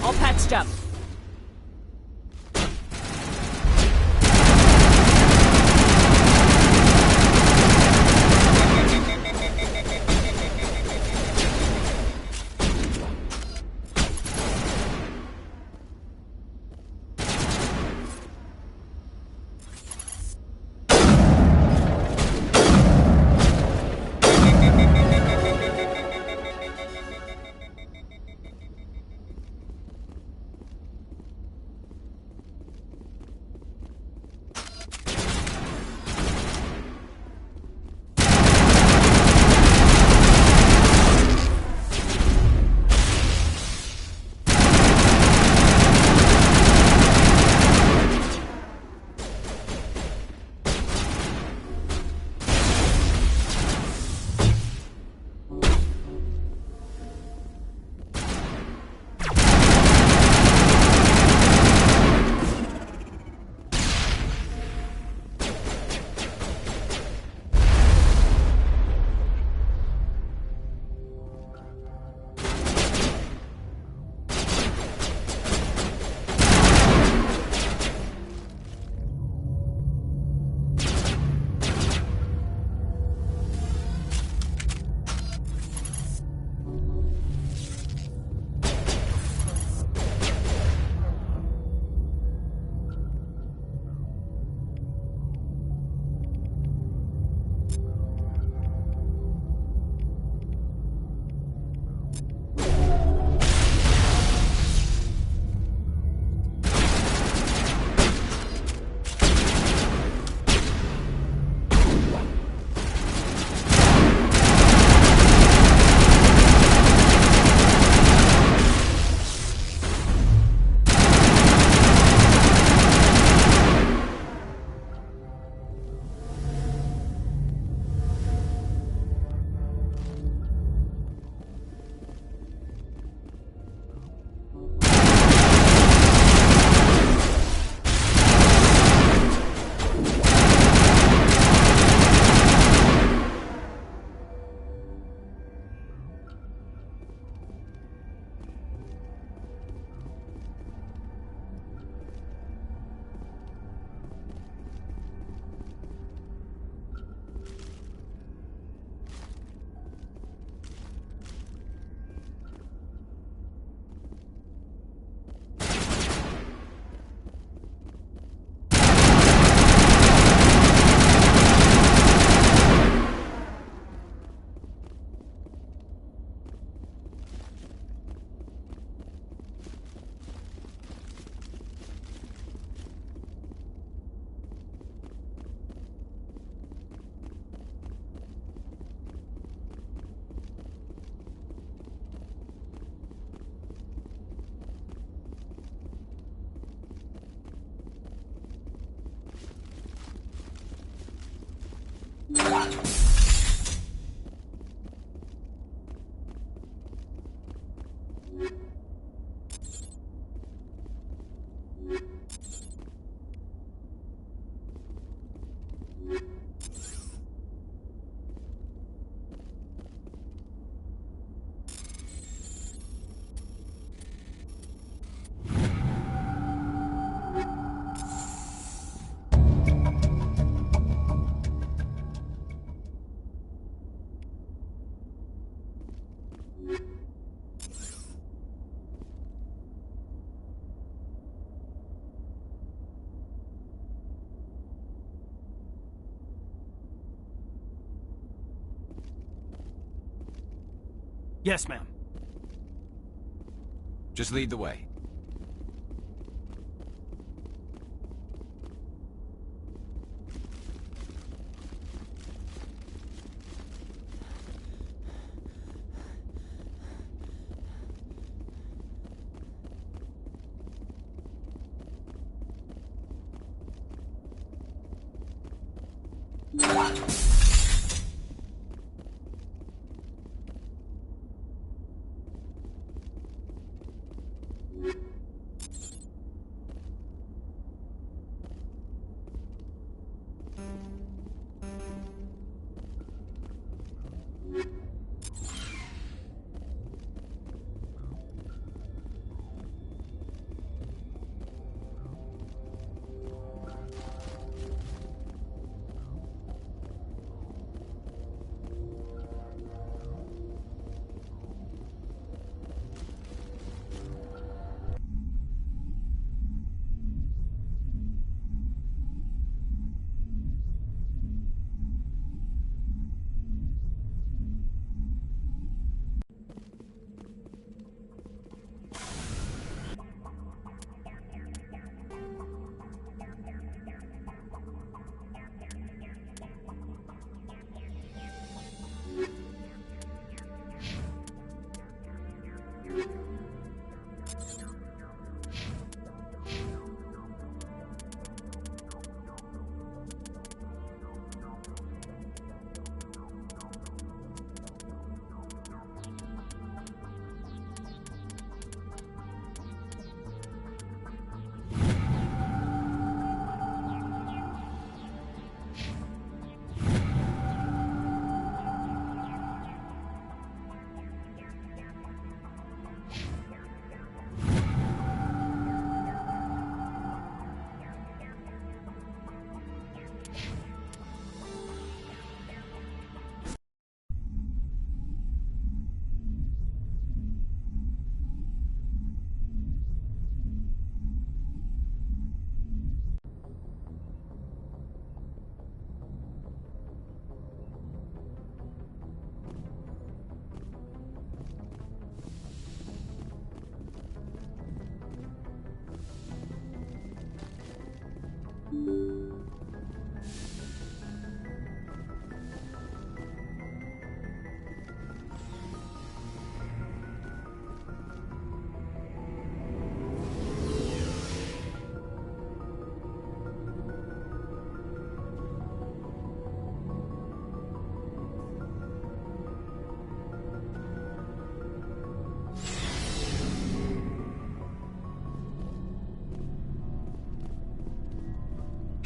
All patched up. Yes, ma'am. Just lead the way.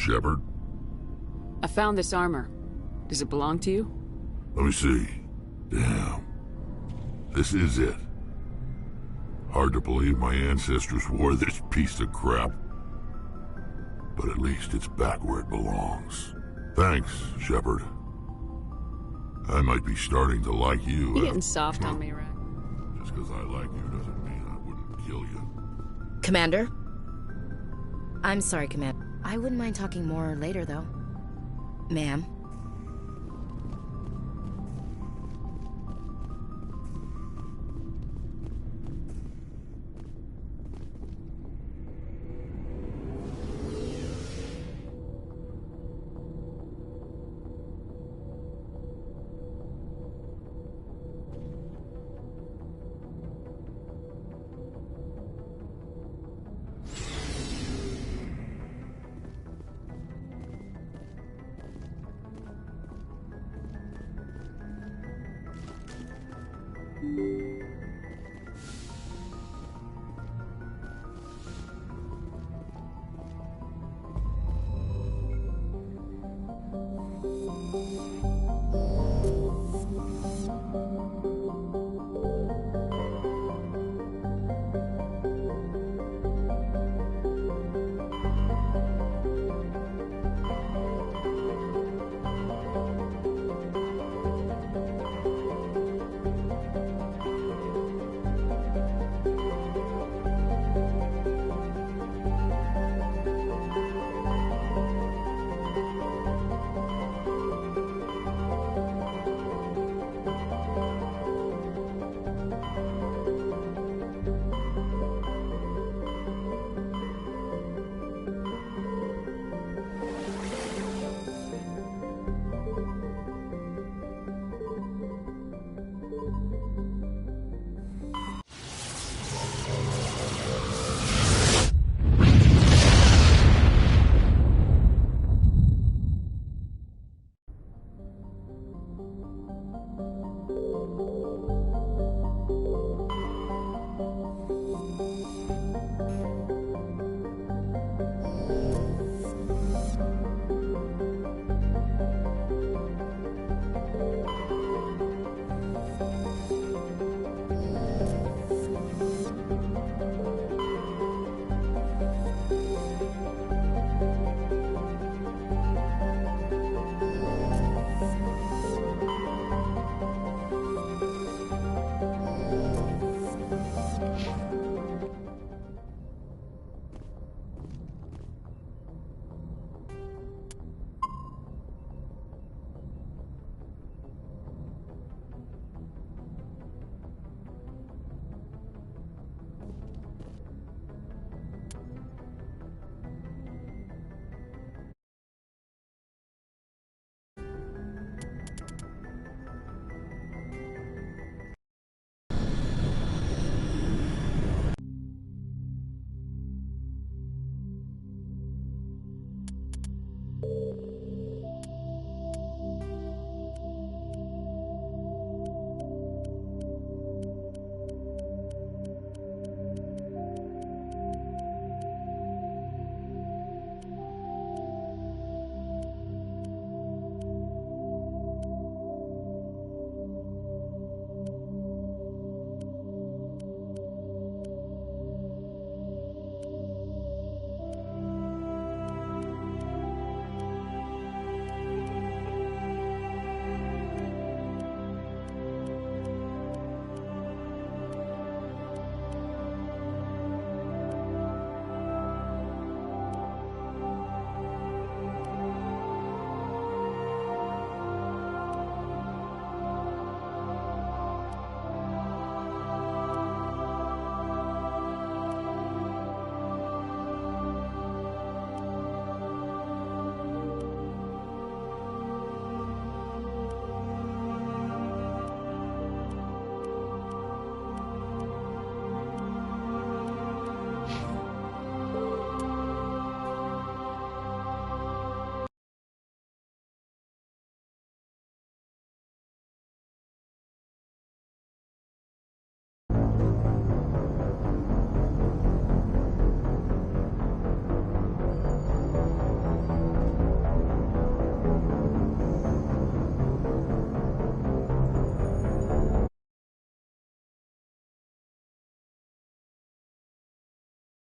Shepard? I found this armor. Does it belong to you? Let me see. Damn. This is it. Hard to believe my ancestors wore this piece of crap. But at least it's back where it belongs. Thanks, Shepard. I might be starting to like you. You're getting soft on me, right? Just because I like you doesn't mean I wouldn't kill you. Commander? I'm sorry, Commander. I wouldn't mind talking more later, though. Ma'am?